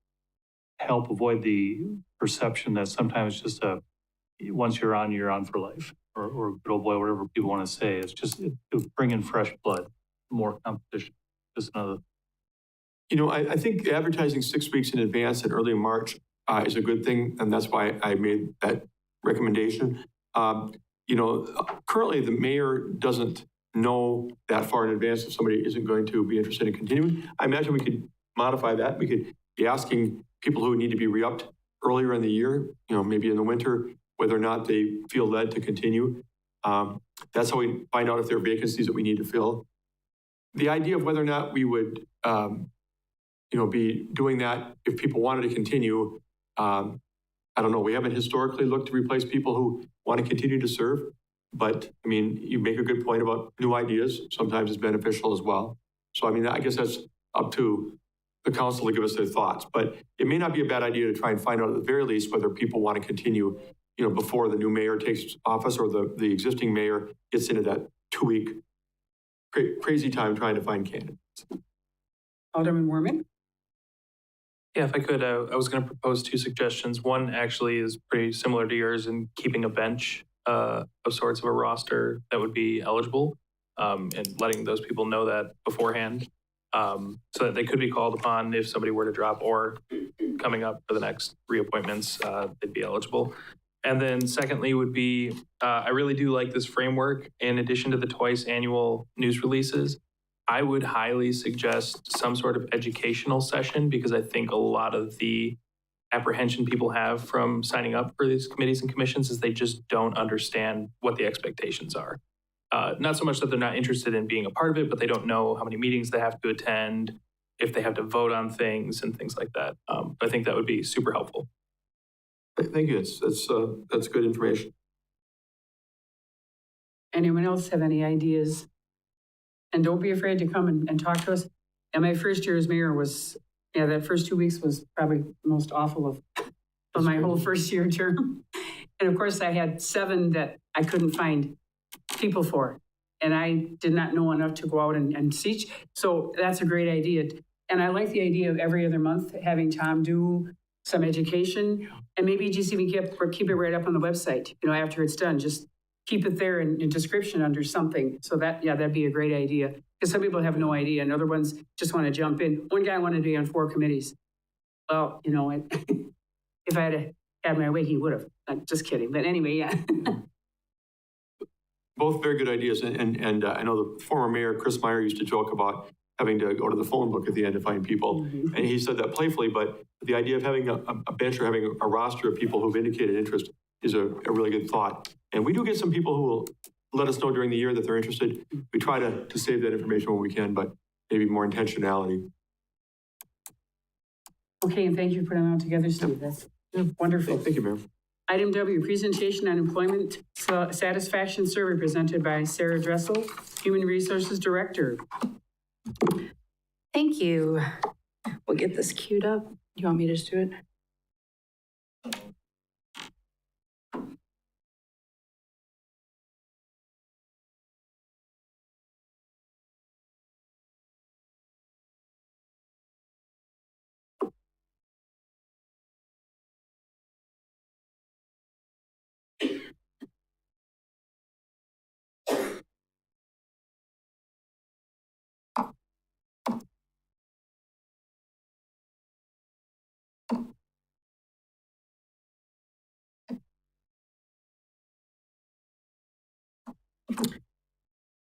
help avoid the perception that sometimes just once you're on for life, or good old boy, whatever people want to say. It's just to bring in fresh blood, more competition. Just another. I think advertising 6 weeks in advance in early March is a good thing, and that's why I made that recommendation. Currently the mayor doesn't know that far in advance if somebody isn't going to be interested in continuing. I imagine we could modify that. We could be asking people who need to be re-upped earlier in the year, maybe in the winter, whether or not they feel led to continue. That's how we find out if there are vacancies that we need to fill. The idea of whether or not we would, be doing that if people wanted to continue, I don't know. We haven't historically looked to replace people who want to continue to serve. But, you make a good point about new ideas. Sometimes it's beneficial as well. So, I guess that's up to the council to give us their thoughts. But it may not be a bad idea to try and find out at the very least whether people want to continue, before the new mayor takes office or the existing mayor gets into that 2-week crazy time trying to find candidates. Alderman Werman. Yeah, if I could, I was going to propose 2 suggestions. One actually is pretty similar to yours in keeping a bench of sorts of a roster that would be eligible, and letting those people know that beforehand, so that they could be called upon if somebody were to drop or coming up for the next reappointments, they'd be eligible. And then secondly would be, I really do like this framework. In addition to the twice annual news releases, I would highly suggest some sort of educational session, because I think a lot of the apprehension people have from signing up for these committees and commissions is they just don't understand what the expectations are. Not so much that they're not interested in being a part of it, but they don't know how many meetings they have to attend, if they have to vote on things and things like that. I think that would be super helpful. Thank you. That's good information. Anyone else have any ideas? And don't be afraid to come and talk to us. And my first year as mayor was, that first 2 weeks was probably the most awful of my whole first year term. And of course I had 7 that I couldn't find people for. and I did not know enough to go out and teach. So that's a great idea. And I like the idea of every other month having Tom do some education, and maybe just even keep it right up on the website, after it's done, just keep it there in description under something. So that'd be a great idea. Because some people have no idea, and other ones just want to jump in. One guy wanted to be on 4 committees. Well, if I had my way, he would have. Just kidding. But anyway, yeah. Both very good ideas. And I know the former mayor, Chris Meyer, used to joke about having to go to the phone book at the end to find people. Mm-hmm. And he said that playfully, but the idea of having a bench or having a roster of people who've indicated interest is a really good thought. And we do get some people who will let us know during the year that they're interested. We try to save that information when we can, but maybe more intentionality. Okay, and thank you for putting that together, Steve. That's wonderful. Thank you, Mayor. Item W, presentation on employment satisfaction survey presented by Sarah Dressel, Human Resources Director. Thank you. We'll get this queued up. You want me to just do it?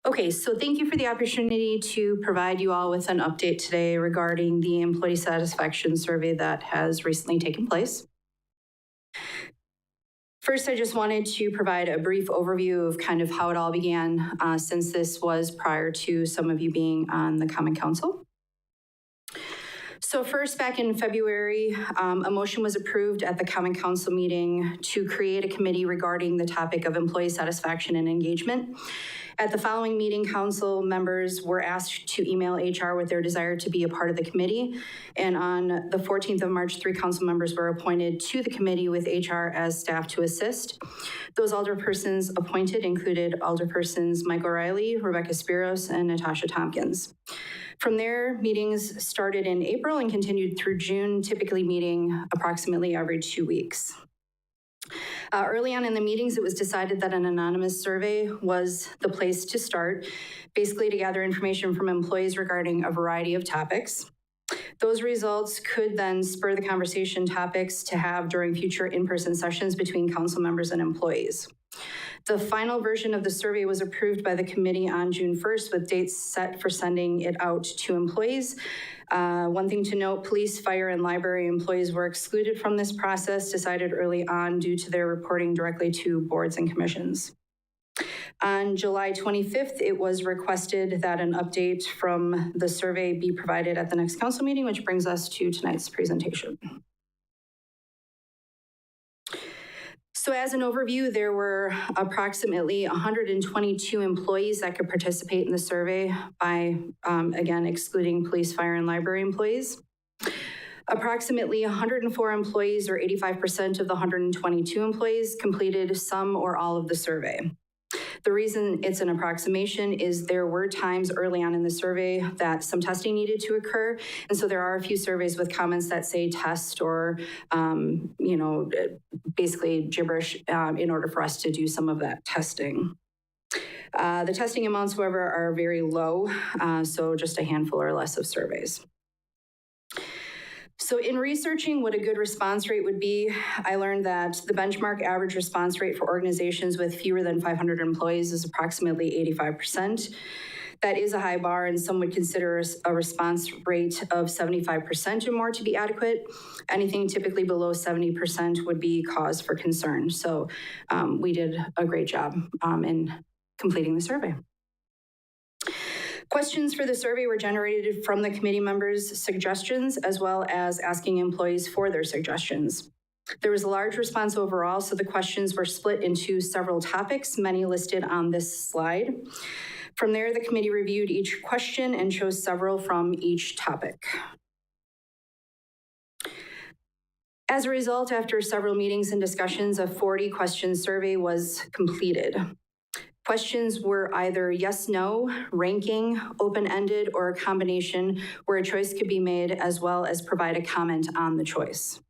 Okay, so thank you for the opportunity to provide you all with an update today regarding the employee satisfaction survey that has recently taken place. First, I just wanted to provide a brief overview of kind of how it all began, since this was prior to some of you being on the Common Council. So first, back in February, a motion was approved at the Common Council meeting to create a committee regarding the topic of employee satisfaction and engagement. At the following meeting, council members were asked to email HR with their desire to be a part of the committee. And on the 14th of March, 3 council members were appointed to the committee with HR as staff to assist. Those alderpersons appointed included alderpersons Mike O'Reilly, Rebecca Spiros, and Natasha Tompkins. From there, meetings started in April and continued through June, typically meeting approximately every 2 weeks. Early on in the meetings, it was decided that an anonymous survey was the place to start, basically to gather information from employees regarding a variety of topics. Those results could then spur the conversation topics to have during future in-person sessions between council members and employees. The final version of the survey was approved by the committee on June 1st with dates set for sending it out to employees. One thing to note, police, fire, and library employees were excluded from this process, decided early on due to their reporting directly to boards and commissions. On July 25th, it was requested that an update from the survey be provided at the next council meeting, which brings us to tonight's presentation. So as an overview, there were approximately 122 employees that could participate in the survey by, again, excluding police, fire, and library employees. Approximately 104 employees, or 85% of the 122 employees, completed some or all of the survey. The reason it's an approximation is there were times early on in the survey that some testing needed to occur. And so there are a few surveys with comments that say test or, basically gibberish in order for us to do some of that testing. The testing amounts, however, are very low, so just a handful or less of surveys. So in researching what a good response rate would be, I learned that the benchmark average response rate for organizations with fewer than 500 employees is approximately 85%. That is a high bar, and some would consider a response rate of 75% or more to be adequate. Anything typically below 70% would be cause for concern. So we did a great job in completing the survey. Questions for the survey were generated from the committee members' suggestions, as well as asking employees for their suggestions. There was a large response overall, so the questions were split into several topics, many listed on this slide. From there, the committee reviewed each question and chose several from each topic. As a result, after several meetings and discussions, a 40-question survey was completed. Questions were either yes, no, ranking, open-ended, or a combination where a choice could be made, as well as provide a comment on the choice.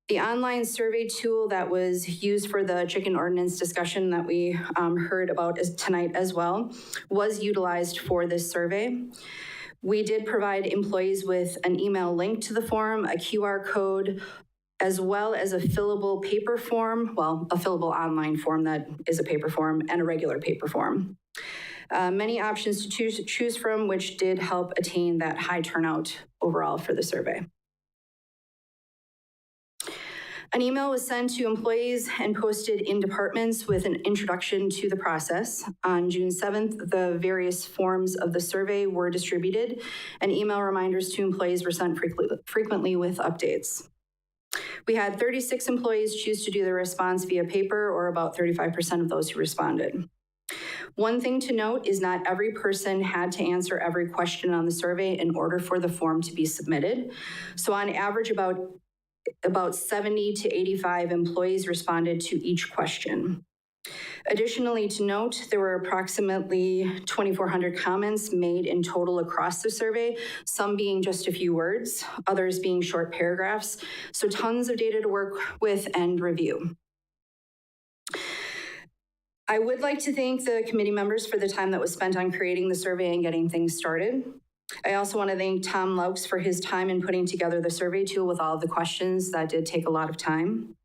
The online survey tool that was used for the chicken ordinance discussion that we heard about tonight as well was utilized for this survey. We did provide employees with an email link to the form, a QR code, as well as a fillable paper form, well, a fillable online form that is a paper form, and a regular paper form. Many options to choose from, which did help attain that high turnout overall for the survey. An email was sent to employees and posted in departments with an introduction to the process. On June 7th, the various forms of the survey were distributed, and email reminders to employees were sent frequently with updates. We had 36 employees choose to do the response via paper, or about 35% of those who responded. One thing to note is not every person had to answer every question on the survey in order for the form to be submitted. So on average, about 70 to 85 employees responded to each question. Additionally, to note, there were approximately 2,400 comments made in total across the survey, some being just a few words, others being short paragraphs, so tons of data to work with and review. I would like to thank the committee members for the time that was spent on creating the survey and getting things started. I also want to thank Tom Laux for his time in putting together the survey tool with all of the questions. That did take a lot of time.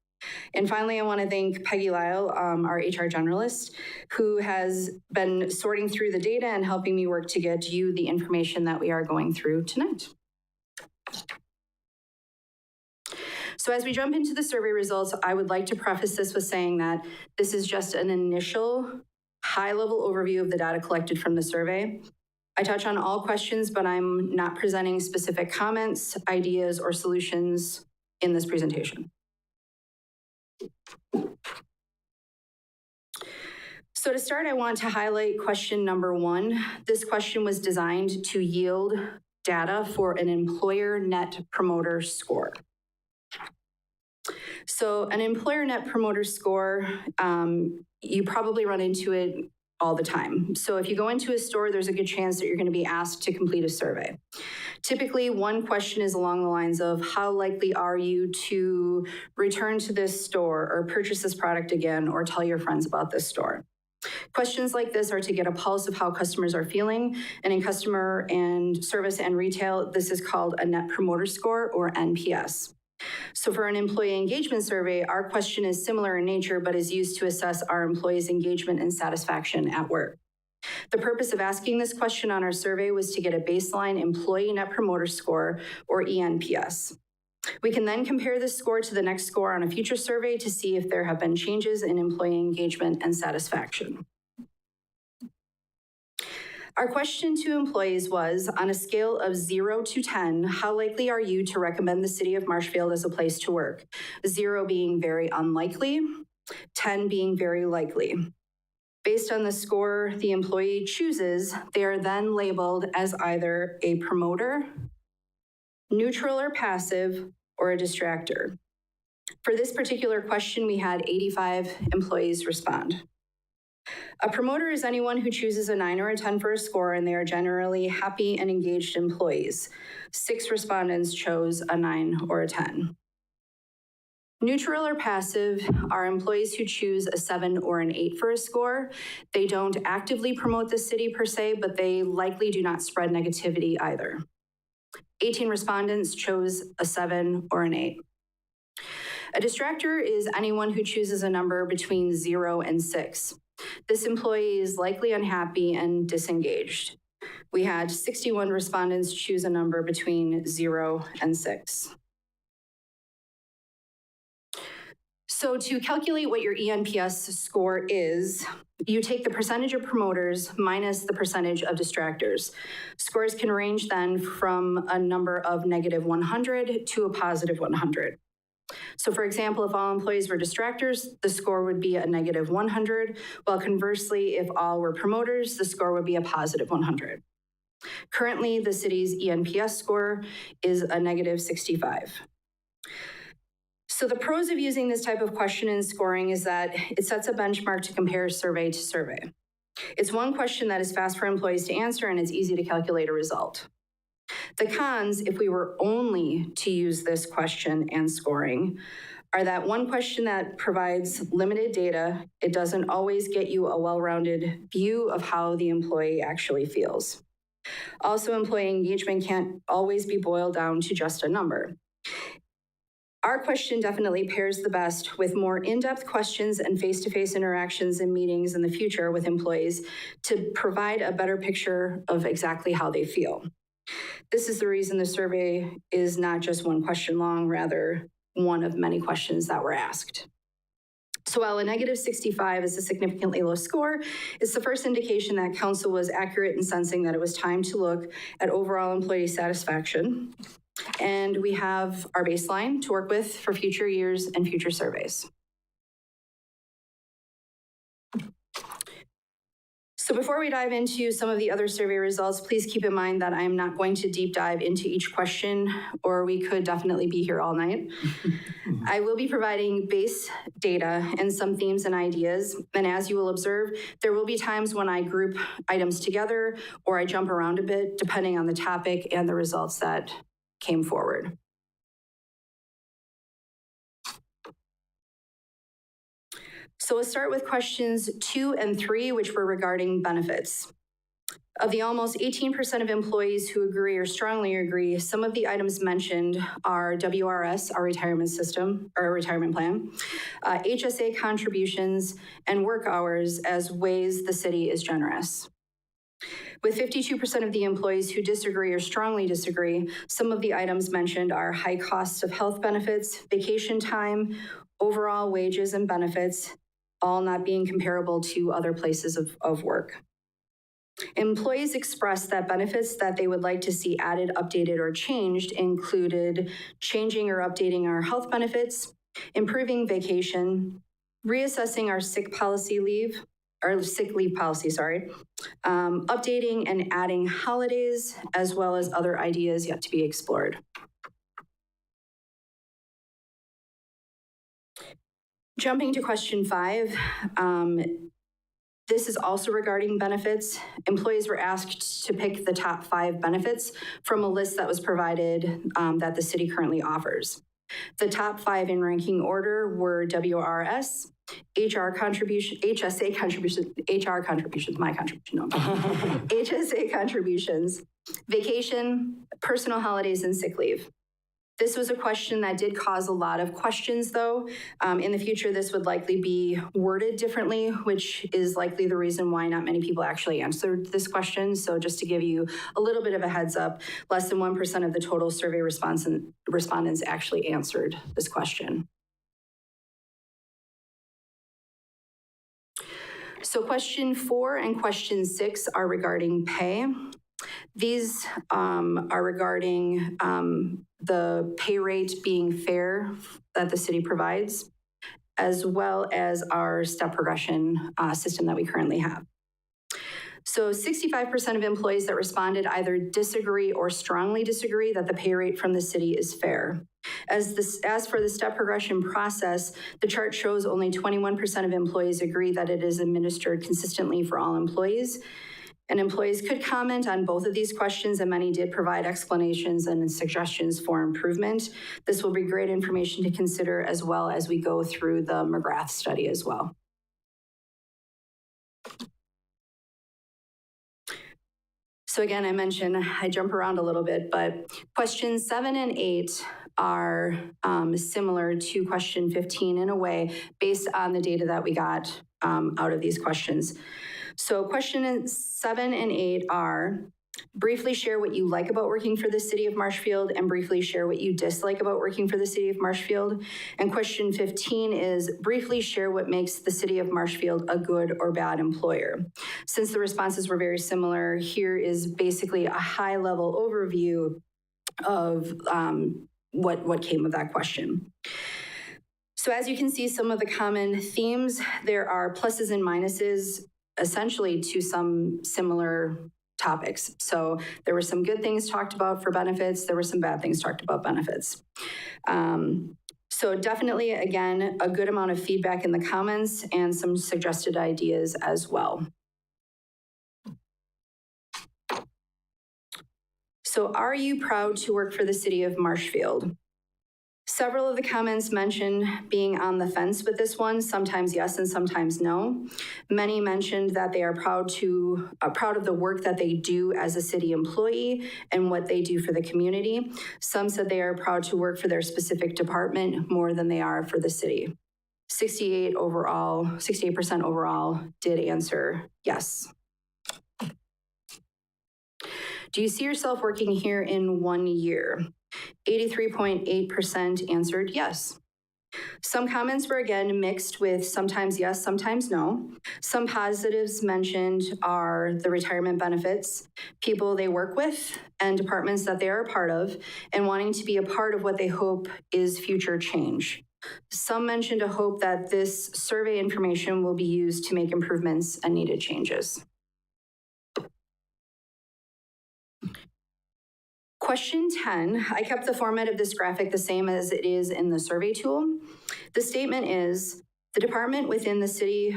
And finally, I want to thank Peggy Lyle, our HR generalist, who has been sorting through the data and helping me work to get you the information that we are going through tonight. So as we jump into the survey results, I would like to preface this with saying that this is just an initial high-level overview of the data collected from the survey. I touch on all questions, but I'm not presenting specific comments, ideas, or solutions in this presentation. So to start, I want to highlight question number 1. This question was designed to yield data for an employer net promoter score. So an employer net promoter score, you probably run into it all the time. So if you go into a store, there's a good chance that you're going to be asked to complete a survey. Typically, one question is along the lines of, how likely are you to return to this store or purchase this product again or tell your friends about this store? Questions like this are to get a pulse of how customers are feeling, and in customer and service and retail, this is called a Net Promoter Score, or NPS. So for an employee engagement survey, our question is similar in nature, but is used to assess our employees' engagement and satisfaction at work. The purpose of asking this question on our survey was to get a baseline employee net promoter score, or ENPS. We can then compare this score to the next score on a future survey to see if there have been changes in employee engagement and satisfaction. Our question to employees was, on a scale of 0 to 10, how likely are you to recommend the city of Marshfield as a place to work? 0 being very unlikely, 10 being very likely. Based on the score the employee chooses, they are then labeled as either a promoter, neutral or passive, or a distractor. For this particular question, we had 85 employees respond. A promoter is anyone who chooses a 9 or a 10 for a score, and they are generally happy and engaged employees. 6 respondents chose a 9 or a 10. Neutral or passive are employees who choose a 7 or an 8 for a score. They don't actively promote the city per se, but they likely do not spread negativity either. 18 respondents chose a 7 or an 8. A distractor is anyone who chooses a number between 0 and 6. This employee is likely unhappy and disengaged. We had 61 respondents choose a number between 0 and 6. So to calculate what your ENPS score is, you take the percentage of promoters minus the percentage of distractors. Scores can range then from a number of -100 to a +100. So for example, if all employees were distractors, the score would be a -100, while conversely, if all were promoters, the score would be a +100. Currently, the city's ENPS score is a -65. So the pros of using this type of question and scoring is that it sets a benchmark to compare survey to survey. It's one question that is fast for employees to answer, and it's easy to calculate a result. The cons, if we were only to use this question and scoring, are that one question that provides limited data, it doesn't always get you a well-rounded view of how the employee actually feels. Also, employee engagement can't always be boiled down to just a number. Our question definitely pairs the best with more in-depth questions and face-to-face interactions and meetings in the future with employees to provide a better picture of exactly how they feel. This is the reason the survey is not just one question long, rather one of many questions that were asked. So while a -65 is a significantly low score, it's the first indication that council was accurate in sensing that it was time to look at overall employee satisfaction. And we have our baseline to work with for future years and future surveys. So before we dive into some of the other survey results, please keep in mind that I am not going to deep dive into each question, or we could definitely be here all night. I will be providing base data and some themes and ideas. And as you will observe, there will be times when I group items together or I jump around a bit depending on the topic and the results that came forward. So we'll start with questions 2 and 3, which were regarding benefits. Of the almost 18% of employees who agree or strongly agree, some of the items mentioned are WRS, our retirement system, or retirement plan, HSA contributions, and work hours as ways the city is generous. With 52% of the employees who disagree or strongly disagree, some of the items mentioned are high costs of health benefits, vacation time, overall wages and benefits, all not being comparable to other places of work. Employees expressed that benefits that they would like to see added, updated, or changed included changing or updating our health benefits, improving vacation, reassessing our sick leave policy, updating and adding holidays, as well as other ideas yet to be explored. Jumping to question 5, this is also regarding benefits. Employees were asked to pick the top 5 benefits from a list that was provided that the city currently offers. The top 5 in ranking order were WRS, HSA contributions, vacation, personal holidays, and sick leave. This was a question that did cause a lot of questions, though. In the future, this would likely be worded differently, which is likely the reason why not many people actually answered this question. So just to give you a little bit of a heads up, less than 1% of the total survey respondents actually answered this question. So question 4 and question 6 are regarding pay. These are regarding the pay rate being fair that the city provides, as well as our step progression system that we currently have. So 65% of employees that responded either disagree or strongly disagree that the pay rate from the city is fair. As for the step progression process, the chart shows only 21% of employees agree that it is administered consistently for all employees. And employees could comment on both of these questions, and many did provide explanations and suggestions for improvement. This will be great information to consider as well as we go through the McGrath study as well. So again, I mentioned I jump around a little bit, but questions 7 and 8 are similar to question 15 in a way based on the data that we got out of these questions. So questions 7 and 8 are briefly share what you like about working for the city of Marshfield and briefly share what you dislike about working for the city of Marshfield. And question 15 is briefly share what makes the city of Marshfield a good or bad employer. Since the responses were very similar, here is basically a high level overview of what came of that question. So as you can see, some of the common themes, there are pluses and minuses essentially to some similar topics. So there were some good things talked about for benefits. There were some bad things talked about benefits. So definitely, again, a good amount of feedback in the comments and some suggested ideas as well. So are you proud to work for the city of Marshfield? Several of the comments mentioned being on the fence with this one, sometimes yes and sometimes no. Many mentioned that they are proud of the work that they do as a city employee and what they do for the community. Some said they are proud to work for their specific department more than they are for the city. 68% overall did answer yes. Do you see yourself working here in 1 year? 83.8% answered yes. Some comments were again mixed with sometimes yes, sometimes no. Some positives mentioned are the retirement benefits, people they work with, and departments that they are a part of, and wanting to be a part of what they hope is future change. Some mentioned a hope that this survey information will be used to make improvements and needed changes. Question 10, I kept the format of this graphic the same as it is in the survey tool. The statement is, the departments within the city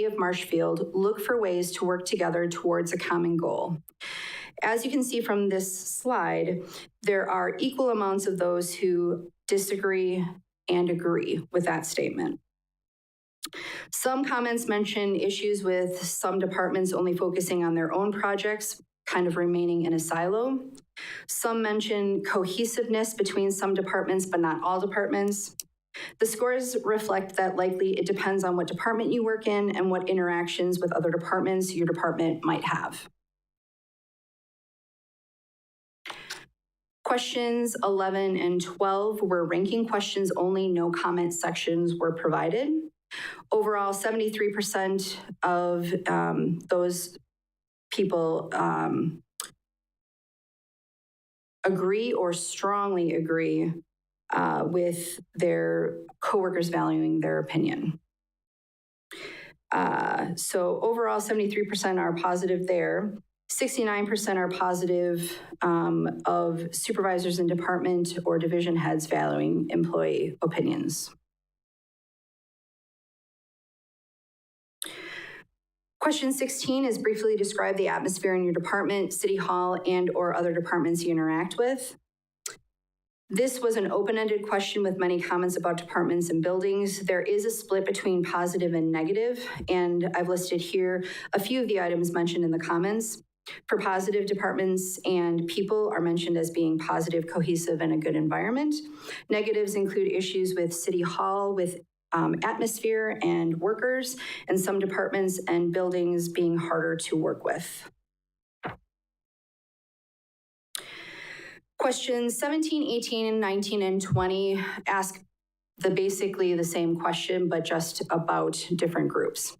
of Marshfield look for ways to work together towards a common goal. As you can see from this slide, there are equal amounts of those who disagree and agree with that statement. Some comments mention issues with some departments only focusing on their own projects, kind of remaining in a silo. Some mention cohesiveness between some departments, but not all departments. The scores reflect that likely it depends on what department you work in and what interactions with other departments your department might have. Questions 11 and 12 were ranking questions only, no comment sections were provided. Overall, 73% of those people agree or strongly agree with their coworkers valuing their opinion. So overall, 73% are positive there. 69% are positive of supervisors in department or division heads valuing employee opinions. Question 16 is briefly describe the atmosphere in your department, city hall, and or other departments you interact with. This was an open-ended question with many comments about departments and buildings. There is a split between positive and negative, and I've listed here a few of the items mentioned in the comments. For positive, departments and people are mentioned as being positive, cohesive, and a good environment. Negatives include issues with city hall, with atmosphere and workers, and some departments and buildings being harder to work with. Questions 17, 18, 19, and 20 ask basically the same question, but just about different groups.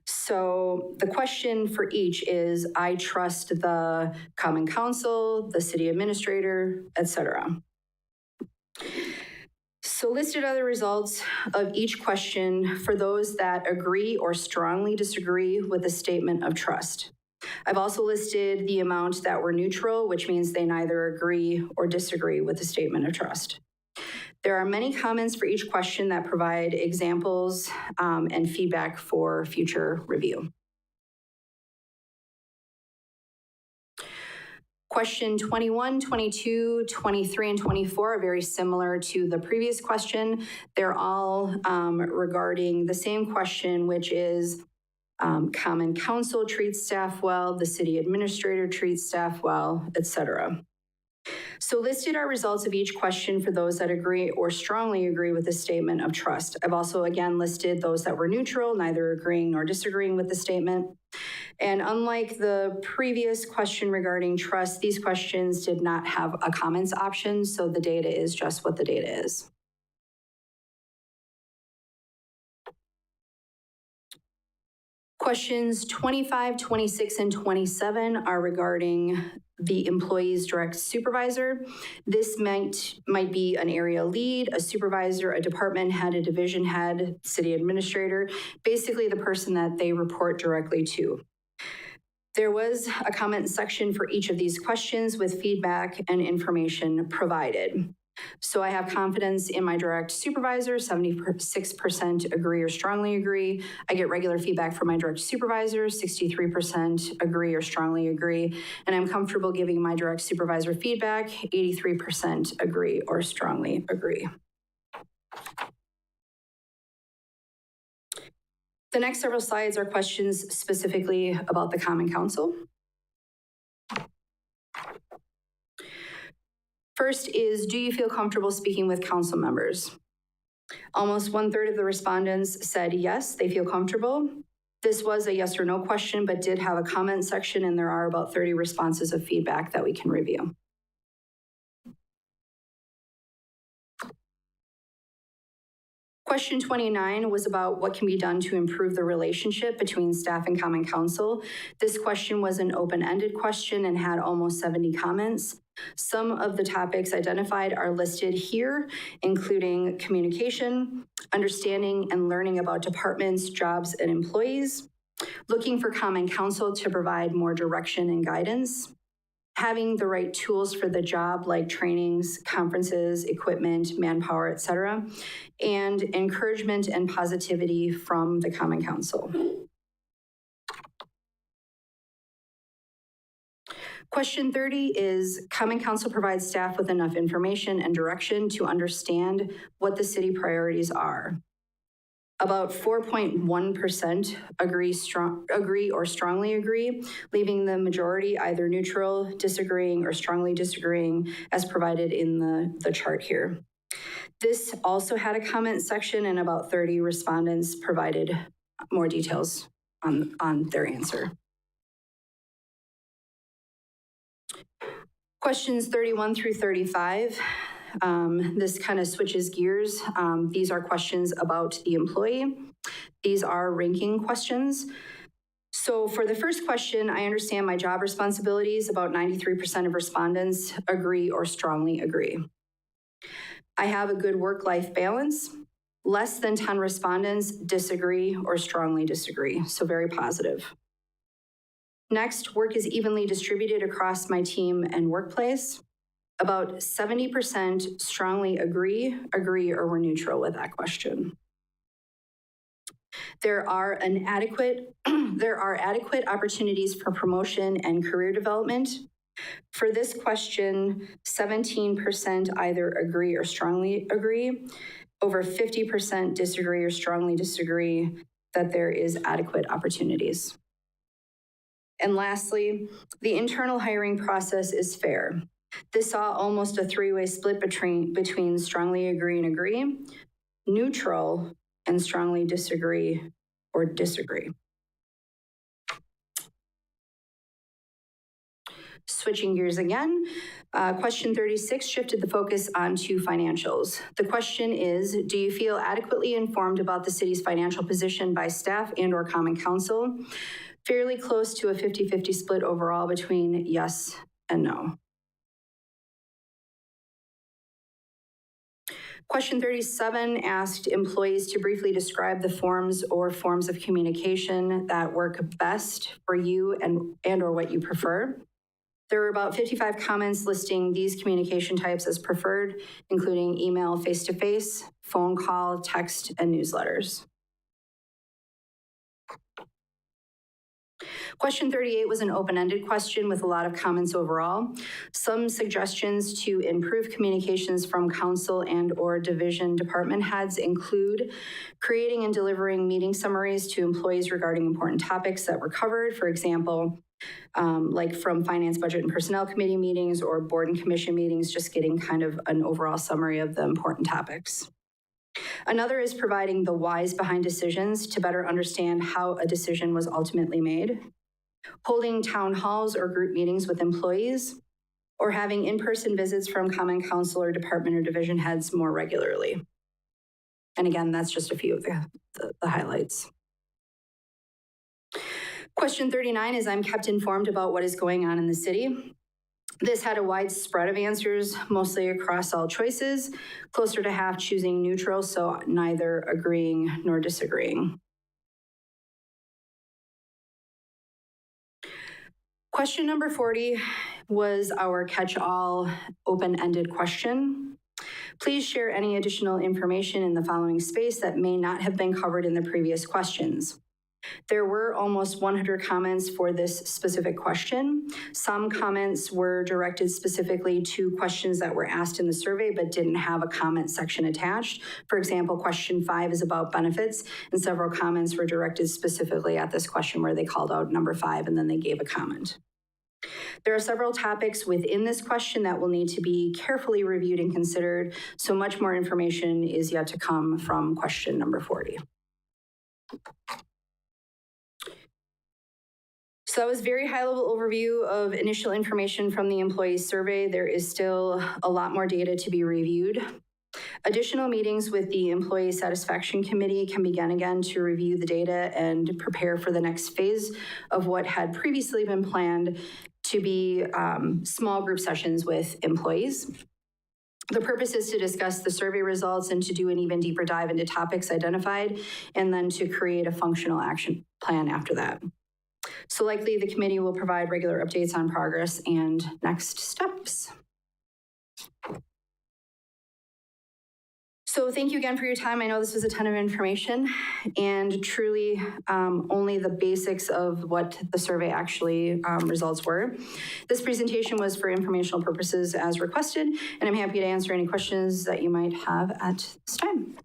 So the question for each is, I trust the Common Council, the city administrator, etc. So listed are the results of each question for those that agree or strongly disagree with the statement of trust. I've also listed the amount that were neutral, which means they neither agree or disagree with the statement of trust. There are many comments for each question that provide examples and feedback for future review. Question 21, 22, 23, and 24 are very similar to the previous question. They're all regarding the same question, which is Common Council treats staff well, the city administrator treats staff well, etc. So listed are results of each question for those that agree or strongly agree with the statement of trust. I've also again listed those that were neutral, neither agreeing nor disagreeing with the statement. And unlike the previous question regarding trust, these questions did not have a comments option, so the data is just what the data is. Questions 25, 26, and 27 are regarding the employee's direct supervisor. This might be an area lead, a supervisor, a department head, a division head, city administrator, basically the person that they report directly to. There was a comment section for each of these questions with feedback and information provided. So I have confidence in my direct supervisor, 76% agree or strongly agree. I get regular feedback from my direct supervisor, 63% agree or strongly agree. And I'm comfortable giving my direct supervisor feedback, 83% agree or strongly agree. The next several slides are questions specifically about the Common Council. First is, do you feel comfortable speaking with council members? Almost 1/3 of the respondents said yes, they feel comfortable. This was a yes or no question, but did have a comment section, and there are about 30 responses of feedback that we can review. Question 29 was about what can be done to improve the relationship between staff and Common Council. This question was an open-ended question and had almost 70 comments. Some of the topics identified are listed here, including communication, understanding and learning about departments, jobs, and employees, looking for Common Council to provide more direction and guidance, having the right tools for the job like trainings, conferences, equipment, manpower, et cetera, and encouragement and positivity from the Common Council. Question 30 is, Common Council provides staff with enough information and direction to understand what the city priorities are. About 4.1% agree or strongly agree, leaving the majority either neutral, disagreeing, or strongly disagreeing as provided in the chart here. This also had a comment section, and about 30 respondents provided more details on their answer. Questions 31 through 35. This kind of switches gears. These are questions about the employee. These are ranking questions. So for the first question, I understand my job responsibilities. About 93% of respondents agree or strongly agree. I have a good work-life balance. Less than 10 respondents disagree or strongly disagree, so very positive. Next, work is evenly distributed across my team and workplace. About 70% strongly agree, or were neutral with that question. There are adequate opportunities for promotion and career development. For this question, 17% either agree or strongly agree. Over 50% disagree or strongly disagree that there is adequate opportunities. And lastly, the internal hiring process is fair. This saw almost a three-way split between strongly agree and agree, neutral, and strongly disagree or disagree. Switching gears again, question 36 shifted the focus onto financials. The question is, do you feel adequately informed about the city's financial position by staff and/or Common Council? Fairly close to a 50-50 split overall between yes and no. Question 37 asked employees to briefly describe the forms of communication that work best for you and/or what you prefer. There were about 55 comments listing these communication types as preferred, including email, face-to-face, phone call, text, and newsletters. Question 38 was an open-ended question with a lot of comments overall. Some suggestions to improve communications from council and/or division department heads include creating and delivering meeting summaries to employees regarding important topics that were covered. For example, like from Finance, Budget, and Personnel Committee meetings or board and commission meetings, just getting kind of an overall summary of the important topics. Another is providing the whys behind decisions to better understand how a decision was ultimately made. Holding town halls or group meetings with employees, or having in-person visits from Common Council or department or division heads more regularly. And again, that's just a few of the highlights. Question 39 is, I'm kept informed about what is going on in the city. This had a wide spread of answers, mostly across all choices, closer to half choosing neutral, so neither agreeing nor disagreeing. Question number 40 was our catch-all open-ended question. Please share any additional information in the following space that may not have been covered in the previous questions. There were almost 100 comments for this specific question. Some comments were directed specifically to questions that were asked in the survey but didn't have a comment section attached. For example, question 5 is about benefits, and several comments were directed specifically at this question where they called out number 5 and then they gave a comment. There are several topics within this question that will need to be carefully reviewed and considered, so much more information is yet to come from question number 40. So that was a very high-level overview of initial information from the employee survey. There is still a lot more data to be reviewed. Additional meetings with the Employee Satisfaction Committee can begin again to review the data and prepare for the next phase of what had previously been planned to be small group sessions with employees. The purpose is to discuss the survey results and to do an even deeper dive into topics identified, and then to create a functional action plan after that. So likely the committee will provide regular updates on progress and next steps. So thank you again for your time. I know this was a ton of information and truly only the basics of what the survey actually results were. This presentation was for informational purposes as requested, and I'm happy to answer any questions that you might have at this time.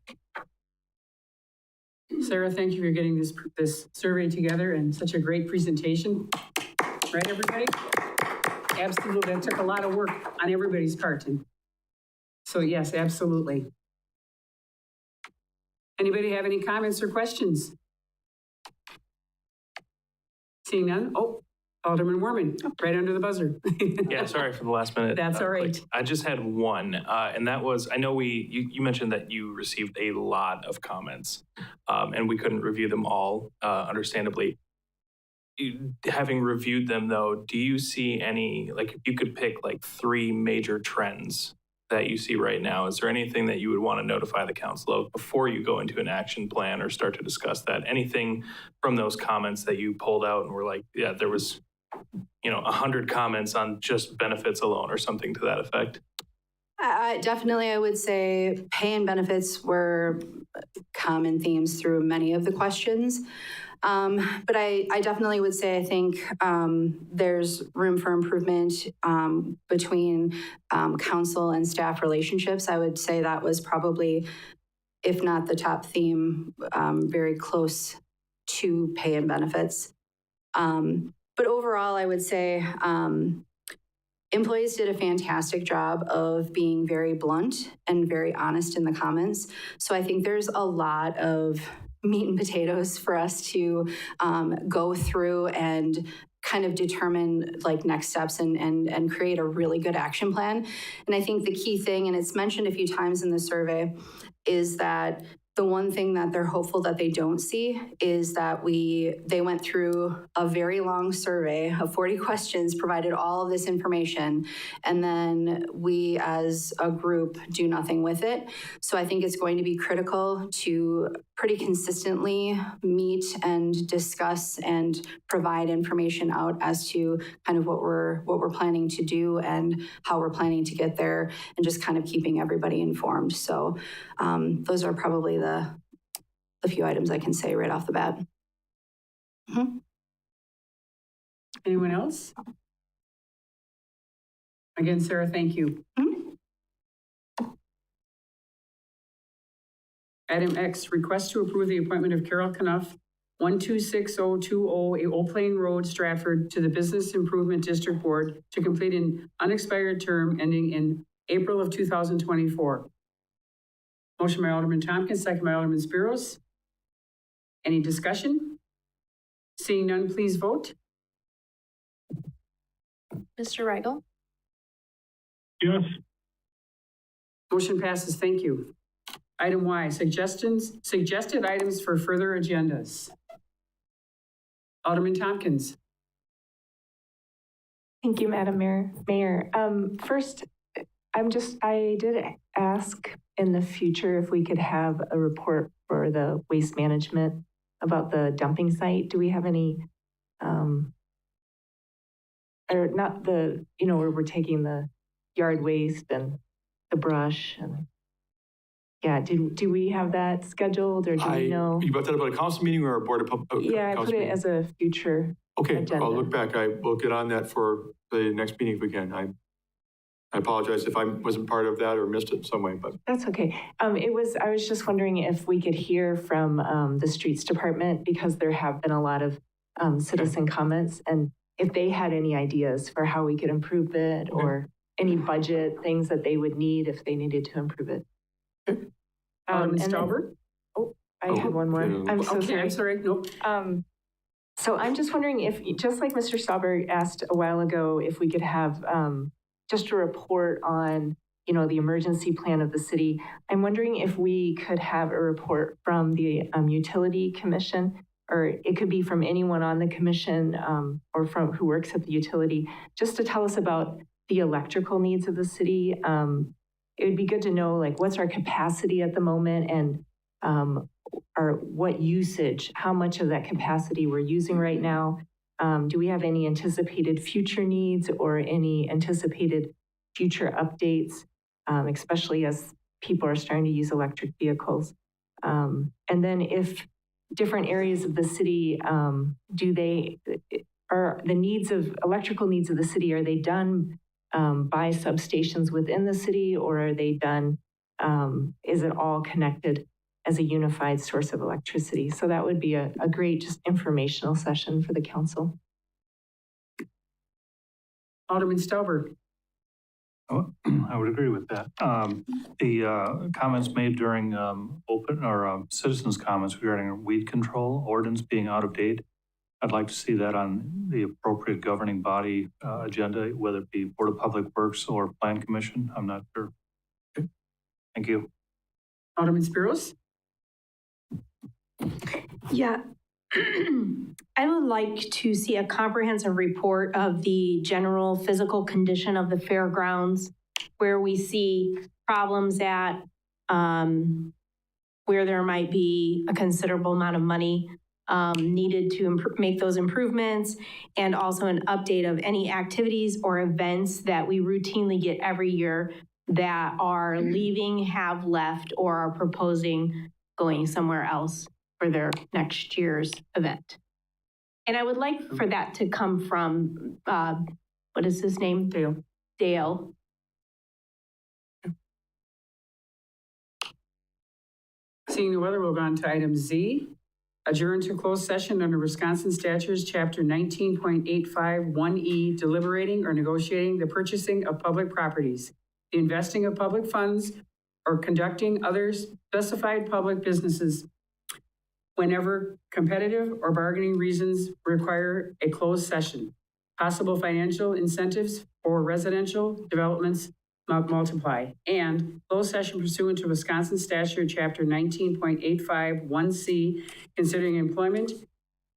Sarah, thank you for getting this survey together and such a great presentation. Right, everybody? Absolutely. It took a lot of work on everybody's part. So yes, absolutely. Anybody have any comments or questions? Seeing none? Oh, Alderman Warman, right under the buzzer. Yeah, sorry for the last minute. That's all right. I just had one, and that was, I know you mentioned that you received a lot of comments, and we couldn't review them all, understandably. Having reviewed them though, do you see any, like if you could pick like 3 major trends that you see right now, is there anything that you would want to notify the council of before you go into an action plan or start to discuss that? Anything from those comments that you pulled out and were like, yeah, there was 100 comments on just benefits alone or something to that effect? Definitely, I would say pay and benefits were common themes through many of the questions. But I definitely would say I think there's room for improvement between council and staff relationships. I would say that was probably, if not the top theme, very close to pay and benefits. But overall, I would say employees did a fantastic job of being very blunt and very honest in the comments. So I think there's a lot of meat and potatoes for us to go through and kind of determine like next steps and create a really good action plan. And I think the key thing, and it's mentioned a few times in the survey, is that the one thing that they're hopeful that they don't see is that they went through a very long survey of 40 questions, provided all of this information, and then we as a group do nothing with it. So I think it's going to be critical to pretty consistently meet and discuss and provide information out as to kind of what we're planning to do and how we're planning to get there, and just kind of keeping everybody informed. So those are probably the few items I can say right off the bat. Mm-hmm. Anyone else? Again, Sarah, thank you. Mm-hmm. Item X, request to approve the appointment of Carol Knuff, 126020 Old Plain Road, Stratford, to the Business Improvement District Board to complete an unexpired term ending in April of 2024. Motion by Alderman Tompkins, second by Alderman Spiros. Any discussion? Seeing none, please vote. Mr. Rigel? Yes. Motion passes. Thank you. Item Y, suggested items for further agendas. Alderman Tompkins. Thank you, Madam Mayor. First, I did ask in the future if we could have a report for the waste management about the dumping site. Do we have any, or not the, where we're taking the yard waste and the brush and Yeah, do we have that scheduled or do we know? You brought that about a council meeting or a board of public? Yeah, I put it as a future Okay, agenda. I'll look back. We'll get on that for the next meeting if we can. I apologize if I wasn't part of that or missed it in some way, but. That's okay. I was just wondering if we could hear from the streets department because there have been a lot of citizen comments and if they had any ideas for how we could improve it or any budget things that they would need if they needed to improve it. Alderman Stauber? I had one more. I'm so sorry. I'm sorry. Nope. So I'm just wondering if, just like Mr. Stauber asked a while ago, if we could have just a report on, the emergency plan of the city. I'm wondering if we could have a report from the utility commission, or it could be from anyone on the commission or from who works at the utility, just to tell us about the electrical needs of the city. It would be good to know, like, what's our capacity at the moment and or what usage, how much of that capacity we're using right now. Do we have any anticipated future needs or any anticipated future updates, especially as people are starting to use electric vehicles? And then if different areas of the city, are the needs of electrical needs of the city, are they done by substations within the city or are they done, is it all connected as a unified source of electricity? So that would be a great just informational session for the council. Alderman Stauber. I would agree with that. The comments made during open or citizens' comments regarding weed control ordinance being out of date, I'd like to see that on the appropriate governing body agenda, whether it be Board of Public Works or Plan Commission. I'm not sure. Okay. Thank you. Alderman Spiros. Yeah. I would like to see a comprehensive report of the general physical condition of the fairgrounds, where we see problems at, where there might be a considerable amount of money needed to make those improvements, and also an update of any activities or events that we routinely get every year that are leaving, have left, or are proposing going somewhere else for their next year's event. And I would like for that to come from, what is his name? Dale. Seeing no other, we'll go on to item Z. Adjourn to closed session under Wisconsin statutes, chapter 19.851E, deliberating or negotiating the purchasing of public properties, the investing of public funds, or conducting other specified public businesses whenever competitive or bargaining reasons require a closed session. Possible financial incentives for residential developments multiply, and closed session pursuant to Wisconsin statute chapter 19.851C, considering employment,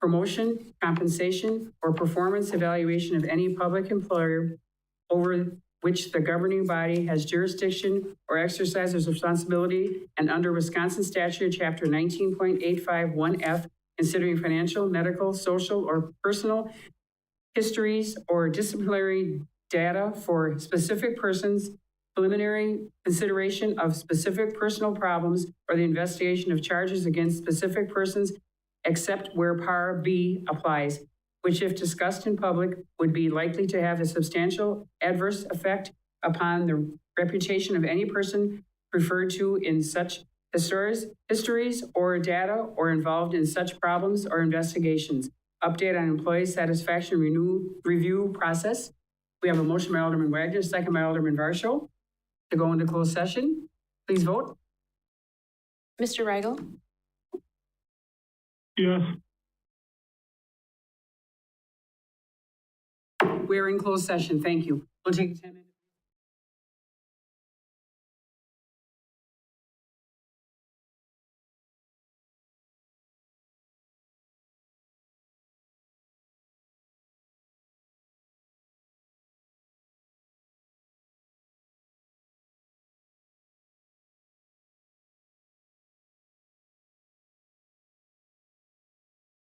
promotion, compensation, or performance evaluation of any public employer over which the governing body has jurisdiction or exercises responsibility, and under Wisconsin statute chapter 19.851F, considering financial, medical, social, or personal histories or disciplinary data for specific persons, preliminary consideration of specific personal problems, or the investigation of charges against specific persons, except where par B applies, which if discussed in public would be likely to have a substantial adverse effect upon the reputation of any person referred to in such histories or data or involved in such problems or investigations. Update on employee satisfaction review process. We have a motion by Alderman Wagner, second by Alderman Varsho to go into closed session. Please vote. Mr. Reigel? Yes. We're in closed session. Thank you. We'll take a 10-minute